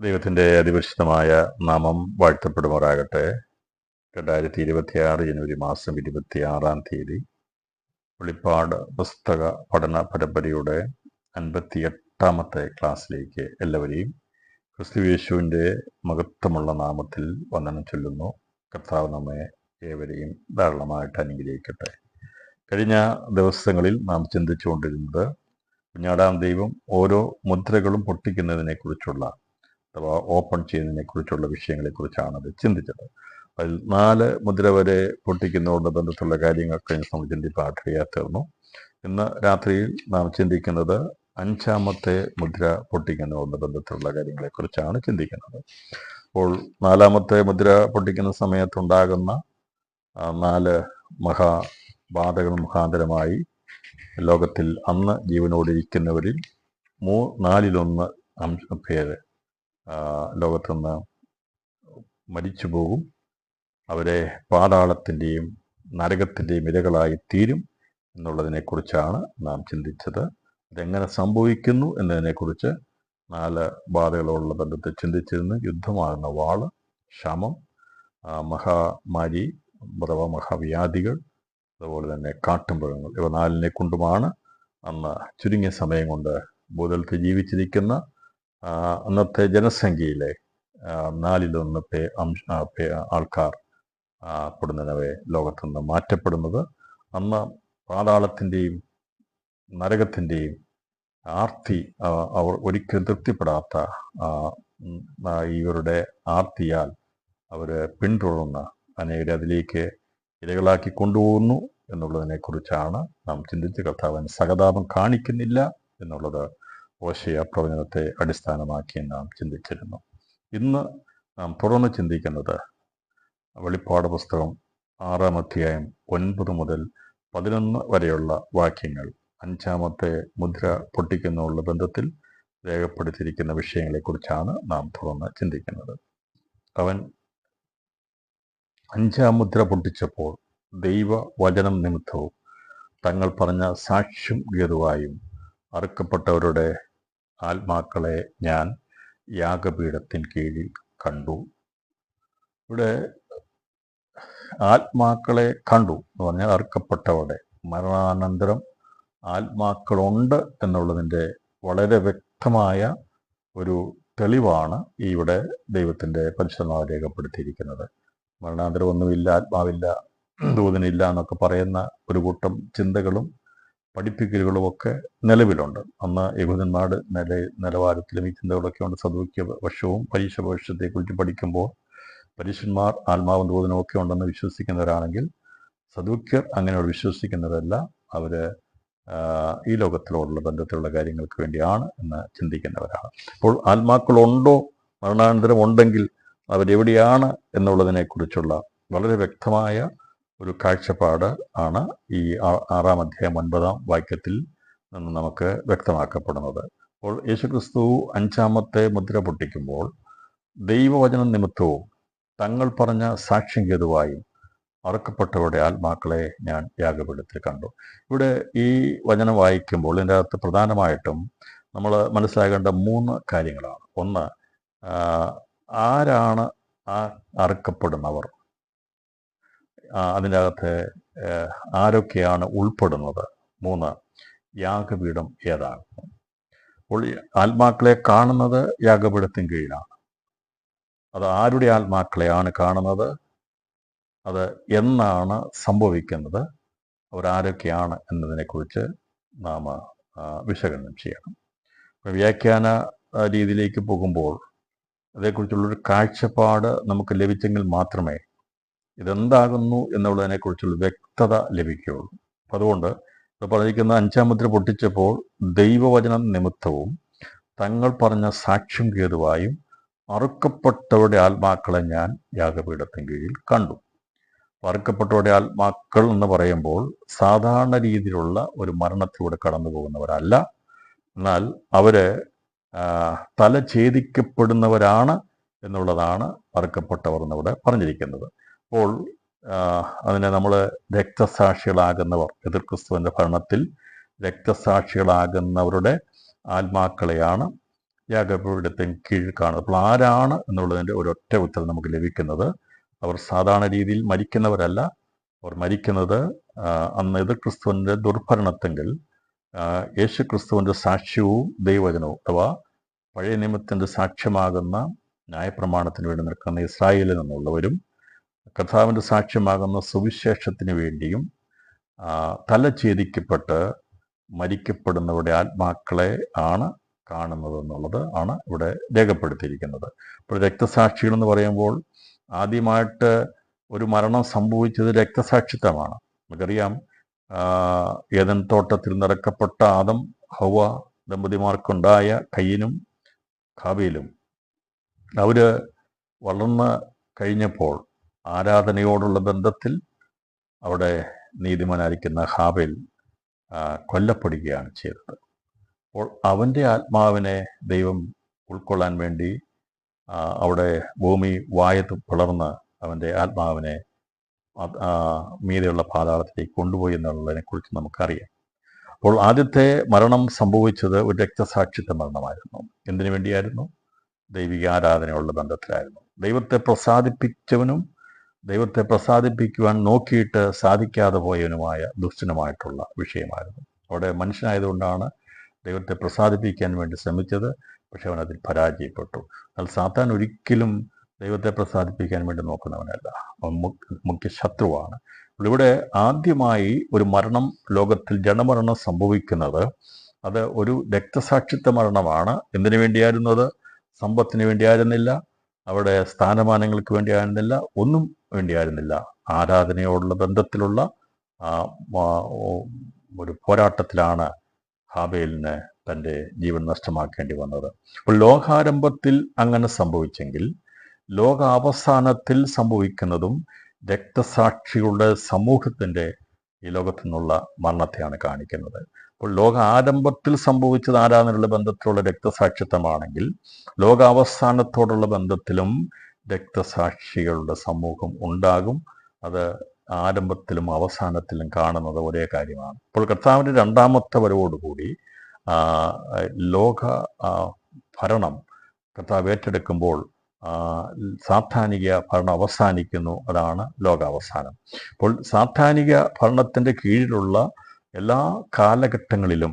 ദൈവത്തിൻ്റെ അതിപരിശുദ്ധമായ നാമം വാഴ്ത്തപ്പെടുമാറാകട്ടെ. 2026 ജനുവരി മാസം 26 വെളിപ്പാട് പുസ്തക പഠന പരമ്പരയുടെ 58ാമത്തെ ക്ലാസ്സിലേക്ക് എല്ലാവരെയും ക്രിസ്തുയേശുവിൻ്റെ മഹത്വമുള്ള നാമത്തിൽ വന്ദനം ചൊല്ലുന്നു. കർത്താവ് നമ്മെ ഏവരെയും ധാരാളമായിട്ട് അനുഗ്രഹിക്കട്ടെ. കഴിഞ്ഞ ദിവസങ്ങളിൽ നാം ചിന്തിച്ചുകൊണ്ടിരുന്നത് കുഞ്ഞാടാം ദൈവം ഓരോ മുദ്രകളും പൊട്ടിക്കുന്നതിനെക്കുറിച്ചുള്ള അഥവാ ഓപ്പൺ ചെയ്യുന്നതിനെ കുറിച്ചുള്ള വിഷയങ്ങളെക്കുറിച്ചാണ് അത് ചിന്തിച്ചത്. അതിൽ 4 മുദ്ര വരെ പൊട്ടിക്കുന്നതോട് ബന്ധത്തുള്ള കാര്യങ്ങളൊക്കെ നമ്മൾ ചിന്തിപ്പാൻ കഴിയാത്തീർന്നു. ഇന്ന് രാത്രിയിൽ നാം ചിന്തിക്കുന്നത് 5ാമത്തെ മുദ്ര പൊട്ടിക്കുന്നതോട് ബന്ധത്തിലുള്ള കാര്യങ്ങളെക്കുറിച്ചാണ് ചിന്തിക്കുന്നത്. അപ്പോൾ 4ാമത്തെ മുദ്ര പൊട്ടിക്കുന്ന സമയത്തുണ്ടാകുന്ന 4 മഹാബാധകൾ മുഖാന്തരമായി ലോകത്തിൽ അന്ന് ജീവനോടിരിക്കുന്നവരിൽ 4/1 പേര് ലോകത്തുനിന്ന് മരിച്ചു പോകും. അവരെ പാതാളത്തിൻ്റെയും നരകത്തിൻ്റെയും ഇരകളായി തീരും എന്നുള്ളതിനെക്കുറിച്ചാണ് നാം ചിന്തിച്ചത്. അതെങ്ങനെ സംഭവിക്കുന്നു എന്നതിനെക്കുറിച്ച് 4 ബാധകളുള്ള ബന്ധത്തിൽ ചിന്തിച്ചിരുന്നു. യുദ്ധമാകുന്ന വാള്, ക്ഷാമം, മഹാമാരി അഥവാ മഹാവ്യാധികൾ, അതുപോലെ തന്നെ കാട്ടുമൃഗങ്ങൾ, ഇവ 4നെ കൊണ്ടുമാണ് അന്ന് ചുരുങ്ങിയ സമയം കൊണ്ട് ഭൂതലത്തിൽ ജീവിച്ചിരിക്കുന്ന അന്നത്തെ ജനസംഖ്യയിലെ 4/1 ആൾക്കാർ പെടുന്നവയെ ലോകത്തുനിന്ന് മാറ്റപ്പെടുന്നത്. അന്ന് പാതാളത്തിൻ്റെയും നരകത്തിൻ്റെയും ആർത്തി അവർ ഒരിക്കലും തൃപ്തിപ്പെടാത്ത ഇവരുടെ ആർത്തിയാൽ അവർ പിന്തുടർന്ന് അനേകരെ അതിലേക്ക് ഇരകളാക്കി കൊണ്ടുപോകുന്നു എന്നുള്ളതിനെക്കുറിച്ചാണ് നാം ചിന്തിച്ച് കർത്താവൻ സഹതാപം കാണിക്കുന്നില്ല എന്നുള്ളത് ഹോശേയ പ്രവചനത്തെ അടിസ്ഥാനമാക്കി നാം ചിന്തിച്ചിരുന്നു. ഇന്ന് നാം തുടർന്ന് ചിന്തിക്കുന്നത് വെളിപ്പാട് പുസ്തകം 6-ാം അധ്യായം 9 മുതൽ 11 വരെയുള്ള വാക്യങ്ങൾ 5ാമത്തെ മുദ്ര പൊട്ടിക്കുന്നതിനുള്ള ബന്ധത്തിൽ രേഖപ്പെടുത്തിയിരിക്കുന്ന വിഷയങ്ങളെക്കുറിച്ചാണ് നാം തുടർന്ന് ചിന്തിക്കുന്നത്. അവൻ 5ാം മുദ്ര പൊട്ടിച്ചപ്പോൾ ദൈവവചനം നിമിത്തവും തങ്ങൾ പറഞ്ഞ സാക്ഷ്യം ഹേതുവായും അറുക്കപ്പെട്ടവരുടെ ആത്മാക്കളെ ഞാൻ യാഗപീഠത്തിൻ കീഴിൽ കണ്ടു. ഇവിടെ ആത്മാക്കളെ കണ്ടു എന്ന് പറഞ്ഞാൽ അറുക്കപ്പെട്ടവരുടെ മരണാനന്തരം ആത്മാക്കളുണ്ട് എന്നുള്ളതിൻ്റെ വളരെ വ്യക്തമായ ഒരു തെളിവാണ് ഇവിടെ ദൈവത്തിൻ്റെ പരിശുദ്ധനാമം രേഖപ്പെടുത്തിയിരിക്കുന്നത്. മരണാന്തരം ഒന്നുമില്ല, ആത്മാവില്ല, ദൂതനില്ല എന്നൊക്കെ പറയുന്ന ഒരു കൂട്ടം ചിന്തകളും പഠിപ്പിക്കലുകളുമൊക്കെ നിലവിലുണ്ട്. അന്ന് യഹൂദന്മാർ നിലവാരത്തിലും ഈ ചിന്തകളൊക്കെ ഉണ്ട്. സദൂക്യ വശവും പരീക്ഷ ഭവിഷ്യത്തെക്കുറിച്ച് പഠിക്കുമ്പോൾ പരീക്ഷന്മാർ ആത്മാവും ദൂതനും ഒക്കെ ഉണ്ടെന്ന് വിശ്വസിക്കുന്നവരാണെങ്കിൽ സദൂക്യർ അങ്ങനെയുള്ള വിശ്വസിക്കുന്നവരല്ല. അവർ ഈ ലോകത്തിലുള്ള ബന്ധത്തിലുള്ള കാര്യങ്ങൾക്ക് വേണ്ടിയാണ് എന്ന് ചിന്തിക്കുന്നവരാണ്. അപ്പോൾ ആത്മാക്കളുണ്ടോ, മരണാനന്തരം ഉണ്ടെങ്കിൽ അവരെവിടെയാണ് എന്നുള്ളതിനെക്കുറിച്ചുള്ള വളരെ വ്യക്തമായ ഒരു കാഴ്ചപ്പാട് ആണ് ഈ 6-ാം അധ്യായം 9-ാം വാക്യത്തിൽ നിന്ന് നമുക്ക് വ്യക്തമാക്കപ്പെടുന്നത്. അപ്പോൾ യേശുക്രിസ്തു 5ാമത്തെ മുദ്ര പൊട്ടിക്കുമ്പോൾ ദൈവവചനം നിമിത്തവും തങ്ങൾ പറഞ്ഞ സാക്ഷ്യം ഹേതുവായും അറുക്കപ്പെട്ടവരുടെ ആത്മാക്കളെ ഞാൻ യാഗപീഠത്തിൽ കണ്ടു. ഇവിടെ ഈ വചനം വായിക്കുമ്പോൾ ഇതിൻ്റെ അകത്ത് പ്രധാനമായിട്ടും നമ്മൾ മനസ്സിലാക്കേണ്ട 3 കാര്യങ്ങളാണ്. ഒന്ന്, ആരാണ് ആ അറുക്കപ്പെടുന്നവർ, അതിൻ്റെ അകത്ത് ആരൊക്കെയാണ് ഉൾപ്പെടുന്നത്. 3, യാഗപീഠം ഏതാണ്. അപ്പോൾ ആത്മാക്കളെ കാണുന്നത് യാഗപീഠത്തിന് കീഴിലാണ്. അത് ആരുടെ ആത്മാക്കളെയാണ് കാണുന്നത്, അത് എന്നാണ് സംഭവിക്കുന്നത്, അവരാരൊക്കെയാണ് എന്നതിനെക്കുറിച്ച് നാം വിശകലനം ചെയ്യണം. വ്യാഖ്യാന രീതിയിലേക്ക് പോകുമ്പോൾ അതേക്കുറിച്ചുള്ളൊരു കാഴ്ചപ്പാട് നമുക്ക് ലഭിച്ചെങ്കിൽ മാത്രമേ ഇതെന്താകുന്നു എന്നുള്ളതിനെക്കുറിച്ചുള്ള വ്യക്തത ലഭിക്കുകയുള്ളൂ. അപ്പം അതുകൊണ്ട് ഇപ്പോൾ പറഞ്ഞിരിക്കുന്ന 5ാം മുദ്ര പൊട്ടിച്ചപ്പോൾ ദൈവവചനം നിമിത്തവും തങ്ങൾ പറഞ്ഞ സാക്ഷ്യം ഹേതുവായും അറുക്കപ്പെട്ടവരുടെ ആത്മാക്കളെ ഞാൻ യാഗപീഠത്തിൻ കീഴിൽ കണ്ടു. അറുക്കപ്പെട്ടവരുടെ ആത്മാക്കൾ എന്ന് പറയുമ്പോൾ സാധാരണ രീതിയിലുള്ള ഒരു മരണത്തിലൂടെ കടന്നു പോകുന്നവരല്ല, എന്നാൽ അവർ തല ഛേദിക്കപ്പെടുന്നവരാണ് എന്നുള്ളതാണ് അറുക്കപ്പെട്ടവർ എന്നിവിടെ പറഞ്ഞിരിക്കുന്നത്. അപ്പോൾ അതിനെ നമ്മൾ രക്തസാക്ഷികളാകുന്നവർ, എതിർക്രിസ്തുവിൻ്റെ ഭരണത്തിൽ രക്തസാക്ഷികളാകുന്നവരുടെ ആത്മാക്കളെയാണ് യാഗപീഠത്തിന് കീഴിൽ കാണുന്നത്. അപ്പോൾ ആരാണ് എന്നുള്ളതിൻ്റെ ഒരൊറ്റ ഉത്തരം നമുക്ക് ലഭിക്കുന്നത്, അവർ സാധാരണ രീതിയിൽ മരിക്കുന്നവരല്ല. അവർ മരിക്കുന്നത് അന്ന് എതിർ ക്രിസ്തുവിൻ്റെ ദുർഭരണത്തെങ്കിൽ യേശു ക്രിസ്തുവിൻ്റെ സാക്ഷ്യവും ദൈവവചനവും, അഥവാ പഴയ നിയമത്തിൻ്റെ സാക്ഷ്യമാകുന്ന ന്യായപ്രമാണത്തിന് വേണ്ടി നിൽക്കുന്ന ഇസ്രായേലിൽ നിന്നുള്ളവരും കർത്താവിൻ്റെ സാക്ഷ്യമാകുന്ന സുവിശേഷത്തിന് വേണ്ടിയും തലഛേദിക്കപ്പെട്ട് മരിക്കപ്പെടുന്നവരുടെ ആത്മാക്കളെ ആണ് കാണുന്നത് ആണ് ഇവിടെ രേഖപ്പെടുത്തിയിരിക്കുന്നത്. ഇപ്പോൾ രക്തസാക്ഷികൾ എന്ന് പറയുമ്പോൾ ആദ്യമായിട്ട് ഒരു മരണം സംഭവിച്ചത് രക്തസാക്ഷിത്വമാണ്. നമുക്കറിയാം, ഏദൻ തോട്ടത്തിൽ നിറക്കപ്പെട്ട ആദം ഹവ്വ ദമ്പതിമാർക്കുണ്ടായ കയ്യനും ഹാബേലും അവർ വളർന്ന് കഴിഞ്ഞപ്പോൾ ആരാധനയോടുള്ള ബന്ധത്തിൽ അവിടെ നീതിമാനായിരിക്കുന്ന ഹാബേൽ കൊല്ലപ്പെടുകയാണ് ചെയ്തത്. അപ്പോൾ അവൻ്റെ ആത്മാവിനെ ദൈവം ഉൾക്കൊള്ളാൻ വേണ്ടി അവിടെ ഭൂമി വായത്ത് പിളർന്ന് അവൻ്റെ ആത്മാവിനെ മീതെയുള്ള പാതാളത്തിലേക്ക് കൊണ്ടുപോയി എന്നുള്ളതിനെക്കുറിച്ച് നമുക്കറിയാം. അപ്പോൾ ആദ്യത്തെ മരണം സംഭവിച്ചത് ഒരു രക്തസാക്ഷിത്വ മരണമായിരുന്നു. എന്തിനു വേണ്ടിയായിരുന്നു? ദൈവിക ആരാധനയുള്ള ബന്ധത്തിലായിരുന്നു. ദൈവത്തെ പ്രസാദിപ്പിച്ചവനും ദൈവത്തെ പ്രസാദിപ്പിക്കുവാൻ നോക്കിയിട്ട് സാധിക്കാതെ പോയവനുമായ ദുഷ്ടനുമായിട്ടുള്ള വിഷയമായിരുന്നു. അവിടെ മനുഷ്യനായതുകൊണ്ടാണ് ദൈവത്തെ പ്രസാദിപ്പിക്കാൻ വേണ്ടി ശ്രമിച്ചത്, പക്ഷെ അവൻ അതിൽ പരാജയപ്പെട്ടു. എന്നാൽ സാത്താൻ ഒരിക്കലും ദൈവത്തെ പ്രസാദിപ്പിക്കാൻ വേണ്ടി നോക്കുന്നവനല്ല, അവൻ മുഖ്യ ശത്രുവാണ്. ഇവിടെ ആദ്യമായി ഒരു മരണം ലോകത്തിൽ ജനമരണം സംഭവിക്കുന്നത് അത് ഒരു രക്തസാക്ഷിത്വ മരണമാണ്. എന്തിനു വേണ്ടിയായിരുന്നത്? സമ്പത്തിന് വേണ്ടിയായിരുന്നില്ല, അവിടെ സ്ഥാനമാനങ്ങൾക്ക് വേണ്ടിയായിരുന്നില്ല, ഒന്നും വേണ്ടിയായിരുന്നില്ല. ആരാധനയോടുള്ള ബന്ധത്തിലുള്ള ഒരു പോരാട്ടത്തിലാണ് ഹാബേലിന് തൻ്റെ ജീവൻ നഷ്ടമാക്കേണ്ടി വന്നത്. അപ്പോൾ ലോകാരംഭത്തിൽ അങ്ങനെ സംഭവിച്ചെങ്കിൽ ലോക അവസാനത്തിൽ സംഭവിക്കുന്നതും രക്തസാക്ഷികളുടെ സമൂഹത്തിൻ്റെ ഈ ലോകത്തു നിന്നുള്ള മരണത്തെയാണ് കാണിക്കുന്നത്. അപ്പോൾ ലോക ആരംഭത്തിൽ സംഭവിച്ചത് ആരാധനയുള്ള ബന്ധത്തിലുള്ള രക്തസാക്ഷിത്വമാണെങ്കിൽ ലോകാവസാനത്തോടുള്ള ബന്ധത്തിലും രക്തസാക്ഷികളുടെ സമൂഹം ഉണ്ടാകും. അത് ആരംഭത്തിലും അവസാനത്തിലും കാണുന്നത് ഒരേ കാര്യമാണ്. അപ്പോൾ കർത്താവിൻ്റെ രണ്ടാമത്തെ വരവോടുകൂടി ലോക ഭരണം കർത്താവ് ഏറ്റെടുക്കുമ്പോൾ സാത്താനിക ഭരണം അവസാനിക്കുന്നു. അതാണ് ലോകാവസാനം. അപ്പോൾ സാത്താനിക ഭരണത്തിൻ്റെ കീഴിലുള്ള എല്ലാ കാലഘട്ടങ്ങളിലും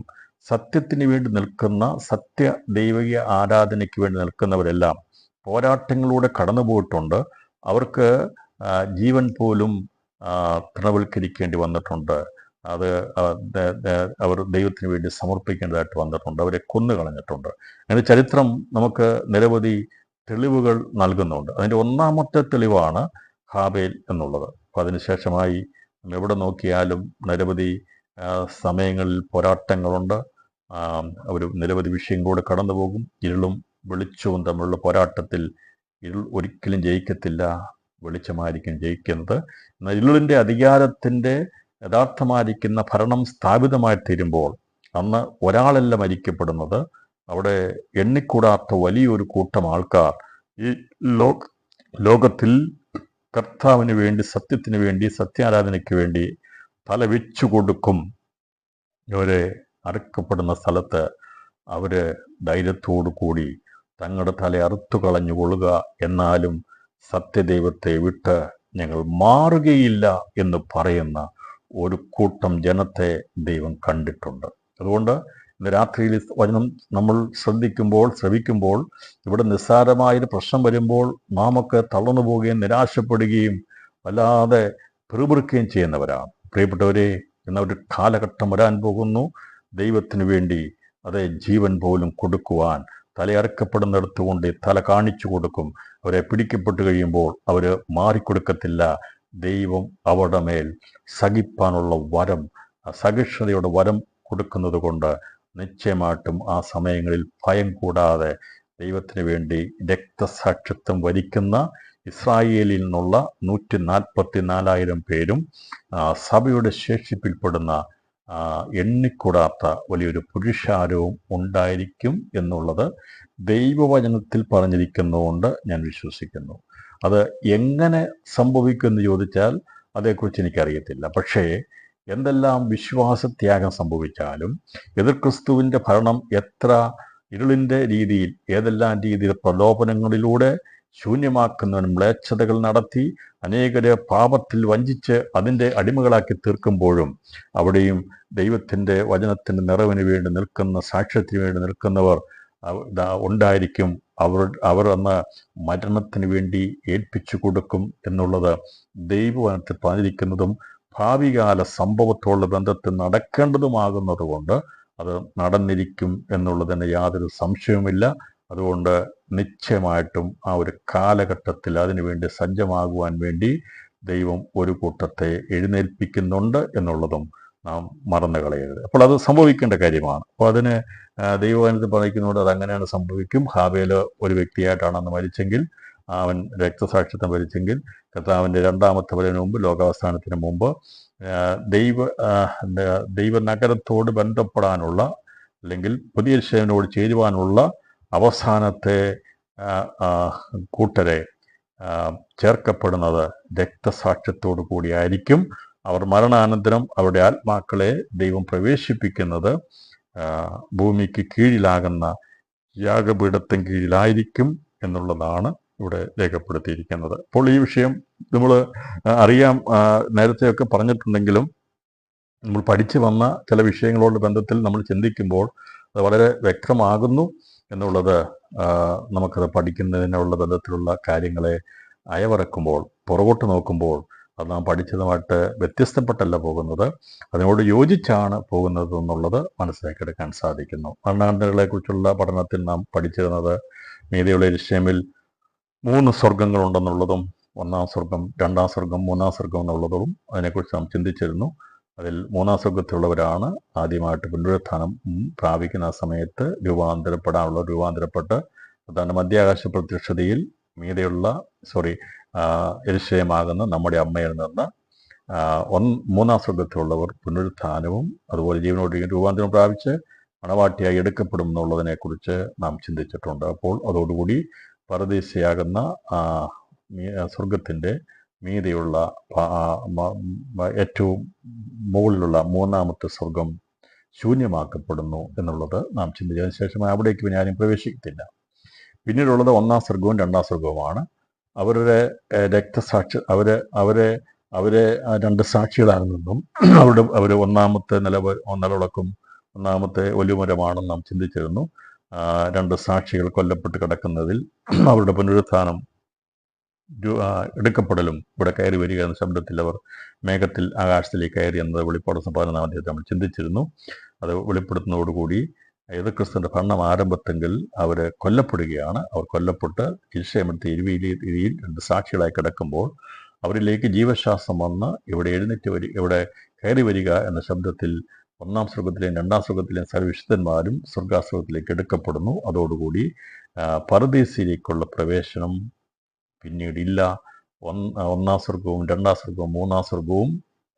സത്യത്തിന് വേണ്ടി നിൽക്കുന്ന സത്യ ദൈവിക ആരാധനയ്ക്ക് വേണ്ടി നിൽക്കുന്നവരെല്ലാം പോരാട്ടങ്ങളിലൂടെ കടന്നുപോയിട്ടുണ്ട്. അവർക്ക് ജീവൻ പോലും തൃണവൽക്കരിക്കേണ്ടി വന്നിട്ടുണ്ട്. അത് അവർ ദൈവത്തിന് വേണ്ടി സമർപ്പിക്കേണ്ടതായിട്ട് വന്നിട്ടുണ്ട്. അവരെ കൊന്നുകളഞ്ഞിട്ടുണ്ട്. അതിൻ്റെ ചരിത്രം നമുക്ക് നിരവധി തെളിവുകൾ നൽകുന്നുണ്ട്. അതിൻ്റെ ഒന്നാമത്തെ തെളിവാണ് ഹാബേൽ എന്നുള്ളത്. അപ്പോൾ അതിനുശേഷമായി എവിടെ നോക്കിയാലും നിരവധി സമയങ്ങളിൽ പോരാട്ടങ്ങളുണ്ട്. അവർ നിരവധി വിഷയങ്ങളോട് കടന്നു പോകും. ഇരുളും വെളിച്ചവും തമ്മിലുള്ള പോരാട്ടത്തിൽ ഇരുൾ ഒരിക്കലും ജയിക്കത്തില്ല, വെളിച്ചമായിരിക്കും ജയിക്കുന്നത്. എന്നാൽ ഇരുളിൻ്റെ അധികാരത്തിൻ്റെ യഥാർത്ഥമായിരിക്കുന്ന ഭരണം സ്ഥാപിതമായി തീരുമ്പോൾ അന്ന് ഒരാളല്ല മരിക്കപ്പെടുന്നത്, അവിടെ എണ്ണിക്കൂടാത്ത വലിയൊരു കൂട്ടം ആൾക്കാർ ഈ ലോകത്തിൽ കർത്താവിന് വേണ്ടി, സത്യത്തിന് വേണ്ടി, സത്യാരാധനയ്ക്ക് വേണ്ടി തല വെച്ചു കൊടുക്കും. അവരെ അറുക്കപ്പെടുന്ന സ്ഥലത്ത് അവർ ധൈര്യത്തോടു കൂടി തങ്ങളുടെ തല അറുത്തു കളഞ്ഞു കൊള്ളുക, എന്നാലും സത്യദൈവത്തെ വിട്ട് ഞങ്ങൾ മാറുകയില്ല എന്ന് പറയുന്ന ഒരു കൂട്ടം ജനത്തെ ദൈവം കണ്ടിട്ടുണ്ട്. അതുകൊണ്ട് ഇന്ന് രാത്രിയിൽ വചനം നമ്മൾ ശ്രവിക്കുമ്പോൾ ഇവിടെ നിസ്സാരമായൊരു പ്രശ്നം വരുമ്പോൾ നാമൊക്കെ തളർന്നു പോവുകയും നിരാശപ്പെടുകയും വല്ലാതെ പിറുപിറുക്കുകയും ചെയ്യുന്നവരാണ്. പ്രിയപ്പെട്ടവരെ, എന്ന ഒരു കാലഘട്ടം വരാൻ പോകുന്നു. ദൈവത്തിന് വേണ്ടി അതേ ജീവൻ പോലും കൊടുക്കുവാൻ തലയറക്കപ്പെടുന്നിടത്ത് കൊണ്ട് തല കാണിച്ചു കൊടുക്കും. അവരെ പിടിക്കപ്പെട്ടു കഴിയുമ്പോൾ അവർ മാറിക്കൊടുക്കത്തില്ല. ദൈവം അവരുടെ മേൽ സഹിപ്പാനുള്ള വരം, സഹിഷ്ണുതയുടെ വരം കൊടുക്കുന്നത് കൊണ്ട് നിശ്ചയമായിട്ടും ആ സമയങ്ങളിൽ ഭയം കൂടാതെ ദൈവത്തിന് വേണ്ടി രക്തസാക്ഷിത്വം വരിക്കുന്ന ഇസ്രായേലിൽ നിന്നുള്ള 144,000 പേരും സഭയുടെ ശേഷിപ്പിൽപ്പെടുന്ന എണ്ണിക്കൂടാത്ത വലിയൊരു പുരുഷാരവും ഉണ്ടായിരിക്കും എന്നുള്ളത് ദൈവവചനത്തിൽ പറഞ്ഞിരിക്കുന്നതുകൊണ്ട് ഞാൻ വിശ്വസിക്കുന്നു. അത് എങ്ങനെ സംഭവിക്കുമെന്ന് ചോദിച്ചാൽ അതേക്കുറിച്ച് എനിക്കറിയത്തില്ല. പക്ഷേ എന്തെല്ലാം വിശ്വാസത്യാഗം സംഭവിച്ചാലും എതിർ ക്രിസ്തുവിൻ്റെ ഭരണം എത്ര ഇരുളിൻ്റെ രീതിയിൽ ഏതെല്ലാം രീതിയിൽ പ്രലോഭനങ്ങളിലൂടെ ശൂന്യമാക്കുന്നവൻ മ്ലേച്ഛതകൾ നടത്തി അനേകരെ പാപത്തിൽ വഞ്ചിച്ച് അതിൻ്റെ അടിമകളാക്കി തീർക്കുമ്പോഴും അവിടെയും ദൈവത്തിൻ്റെ വചനത്തിൻ്റെ നിറവിന് വേണ്ടി നിൽക്കുന്ന, സാക്ഷ്യത്തിന് വേണ്ടി നിൽക്കുന്നവർ ഉണ്ടായിരിക്കും. അവർ അന്ന് മരണത്തിന് വേണ്ടി ഏൽപ്പിച്ചു കൊടുക്കും എന്നുള്ളത് ദൈവവചനത്തിൽ പറഞ്ഞിരിക്കുന്നതും ഭാവികാല സംഭവത്തോടുള്ള ബന്ധത്തിൽ നടക്കേണ്ടതുമാകുന്നത് കൊണ്ട് അത് നടന്നിരിക്കും എന്നുള്ളതിന് യാതൊരു സംശയവുമില്ല. അതുകൊണ്ട് നിശ്ചയമായിട്ടും ആ ഒരു കാലഘട്ടത്തിൽ അതിനുവേണ്ടി സജ്ജമാകുവാൻ വേണ്ടി ദൈവം ഒരു കൂട്ടത്തെ എഴുന്നേൽപ്പിക്കുന്നുണ്ട് എന്നുള്ളതും നാം മറന്നു കളയരുത്. അപ്പോൾ അത് സംഭവിക്കേണ്ട കാര്യമാണ്. അപ്പോൾ അതിന് ദൈവവചനത്തിൽ പറഞ്ഞിരിക്കുന്നതുകൊണ്ട് അത് അങ്ങനെയാണ് സംഭവിക്കും. ഹാബേൽ ഒരു വ്യക്തിയായിട്ടാണ് അന്ന് മരിച്ചെങ്കിൽ, അവൻ രക്തസാക്ഷിത്വം വരിച്ചെങ്കിൽ കർത്താവിൻ്റെ രണ്ടാമത്തെ വരവിന് മുമ്പ്, ലോകാവസാനത്തിന് മുമ്പ് ദൈവനഗരത്തോട് ബന്ധപ്പെടാനുള്ള അല്ലെങ്കിൽ പുതിയ യെരൂശലേമിനോട് ചേരുവാനുള്ള അവസാനത്തെ കൂട്ടരെ ചേർക്കപ്പെടുന്നത് രക്തസാക്ഷ്യത്തോടു കൂടിയായിരിക്കും. അവർ മരണാനന്തരം അവരുടെ ആത്മാക്കളെ ദൈവം പ്രവേശിപ്പിക്കുന്നത് ഭൂമിക്ക് കീഴിലാകുന്ന യാഗപീഠത്തിന് കീഴിലായിരിക്കും എന്നുള്ളതാണ് ഇവിടെ രേഖപ്പെടുത്തിയിരിക്കുന്നത്. അപ്പോൾ ഈ വിഷയം നമ്മൾ അറിയാം, നേരത്തെയൊക്കെ പറഞ്ഞിട്ടുണ്ടെങ്കിലും നമ്മൾ പഠിച്ചു വന്ന ചില വിഷയങ്ങളോട് ബന്ധത്തിൽ നമ്മൾ ചിന്തിക്കുമ്പോൾ അത് വളരെ വ്യക്തമാകുന്നു എന്നുള്ളത് നമുക്കത് പഠിക്കുന്നതിനുള്ള ബന്ധത്തിലുള്ള കാര്യങ്ങളെ അയവിറക്കുമ്പോൾ, പുറകോട്ട് നോക്കുമ്പോൾ അത് നാം പഠിച്ചതുമായിട്ട് വ്യത്യസ്തപ്പെട്ടല്ല പോകുന്നത്, അതിനോട് യോജിച്ചാണ് പോകുന്നത് എന്നുള്ളത് മനസ്സിലാക്കിയെടുക്കാൻ സാധിക്കുന്നു. മരണാനന്തരങ്ങളെക്കുറിച്ചുള്ള പഠനത്തിൽ നാം പഠിച്ചിരുന്നത് മീതെയുള്ള യെരൂശലേമിൽ 3 സ്വർഗങ്ങളുണ്ടെന്നുള്ളതും, 1-ാം സ്വർഗം, 2-ാം സ്വർഗം, 3-ാം സ്വർഗം എന്നുള്ളതും അതിനെക്കുറിച്ച് നാം ചിന്തിച്ചിരുന്നു. അതിൽ 3-ാം സ്വർഗത്തിലുള്ളവരാണ് ആദ്യമായിട്ട് പുനരുത്ഥാനം പ്രാപിക്കുന്ന സമയത്ത് രൂപാന്തരപ്പെട്ട് അതാണ് മധ്യാകാശ പ്രത്യക്ഷതയിൽ മീതെയുള്ള യെരൂശലേമാകുന്ന നമ്മുടെ അമ്മയിൽ നിന്ന് 3-ാം സ്വർഗത്തിലുള്ളവർ പുനരുത്ഥാനവും അതുപോലെ ജീവനോട് രൂപാന്തരം പ്രാപിച്ച് മണവാട്ടിയായി എടുക്കപ്പെടും എന്നുള്ളതിനെക്കുറിച്ച് നാം ചിന്തിച്ചിട്ടുണ്ട്. അപ്പോൾ അതോടുകൂടി പരദീസയാകുന്ന സ്വർഗത്തിൻ്റെ മീതെയുള്ള ഏറ്റവും മുകളിലുള്ള 3-ാമത്തെ സ്വർഗം ശൂന്യമാക്കപ്പെടുന്നു എന്നുള്ളത് നാം ചിന്തിച്ചതിന് ശേഷം അവിടേക്ക് ഞാനും പ്രവേശിക്കത്തില്ല. പിന്നീടുള്ളത് 1-ാം സ്വർഗവും 2-ാം സ്വർഗവുമാണ്. അവരുടെ രക്തസാക്ഷി അവരെ 2 സാക്ഷികളാകുന്നതും അവർ 1-ാമത്തെ നിലവിളക്കും 1-ാമത്തെ ഒലിവുമരമാണെന്ന് നാം ചിന്തിച്ചിരുന്നു. 2 സാക്ഷികൾ കൊല്ലപ്പെട്ട് കിടക്കുന്നതിൽ അവരുടെ പുനരുത്ഥാനം എടുക്കപ്പെടലും ഇവിടെ കയറി വരിക എന്ന ശബ്ദത്തിൽ അവർ മേഘത്തിൽ ആകാശത്തിലേക്ക് കയറി എന്നത് വെളിപ്പാട് 15-ാം അധ്യായത്തിൽ നമ്മൾ ചിന്തിച്ചിരുന്നു. അത് വെളിപ്പെടുത്തുന്നതോടുകൂടി യേശുക്രിസ്തുവിൻ്റെ ഭരണം ആരംഭത്തെങ്കിൽ അവർ കൊല്ലപ്പെടുകയാണ്. അവർ കൊല്ലപ്പെട്ട് യെരൂശലേമിന്റെ ഇരുവീതിയിൽ 2 സാക്ഷികളായി കിടക്കുമ്പോൾ അവരിലേക്ക് ജീവശ്വാസം വന്ന് ഇവിടെ കയറി വരിക എന്ന ശബ്ദത്തിൽ 1-ാം സ്വർഗത്തിലെയും 2-ാം സ്വർഗത്തിലെയും സർവ്വവിശുദ്ധന്മാരും സ്വർഗാസ്വർഗത്തിലേക്ക് എടുക്കപ്പെടുന്നു. അതോടുകൂടി പരദീസയിലേക്കുള്ള പ്രവേശനം പിന്നീടില്ല. 1-ാം സ്വർഗവും 2-ാം സ്വർഗവും 3-ാം സ്വർഗവും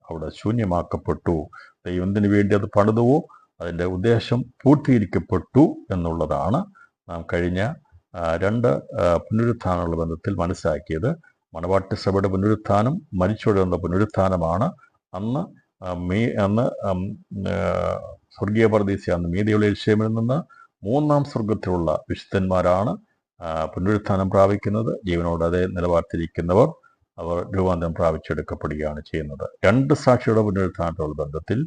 അവിടെ ശൂന്യമാക്കപ്പെട്ടു. ദൈവം എന്തിനു വേണ്ടി അത് പണിതുവോ അതിൻ്റെ ഉദ്ദേശം പൂർത്തീകരിക്കപ്പെട്ടു എന്നുള്ളതാണ് നാം കഴിഞ്ഞ 2 പുനരുത്ഥാനങ്ങളുടെ ബന്ധത്തിൽ മനസ്സിലാക്കിയത്. മണവാട്ടി സഭയുടെ പുനരുത്ഥാനം മരിച്ചവരുടെ വന്ന പുനരുത്ഥാനമാണ്. അന്ന് സ്വർഗീയ പരദീസ അന്ന് മീതെയുള്ള യെരൂശലേമിൽ നിന്ന് 3-ാം സ്വർഗത്തിലുള്ള വിശുദ്ധന്മാരാണ് പുനരുത്ഥാനം പ്രാപിക്കുന്നത്. ജീവനോട് അതേ നിലവാർത്തിരിക്കുന്നവർ അവർ രൂപാന്തരം പ്രാപിച്ചെടുക്കപ്പെടുകയാണ് ചെയ്യുന്നത്. 2 സാക്ഷിയുടെ പുനരുത്ഥാനത്തോടുള്ള ബന്ധത്തിൽ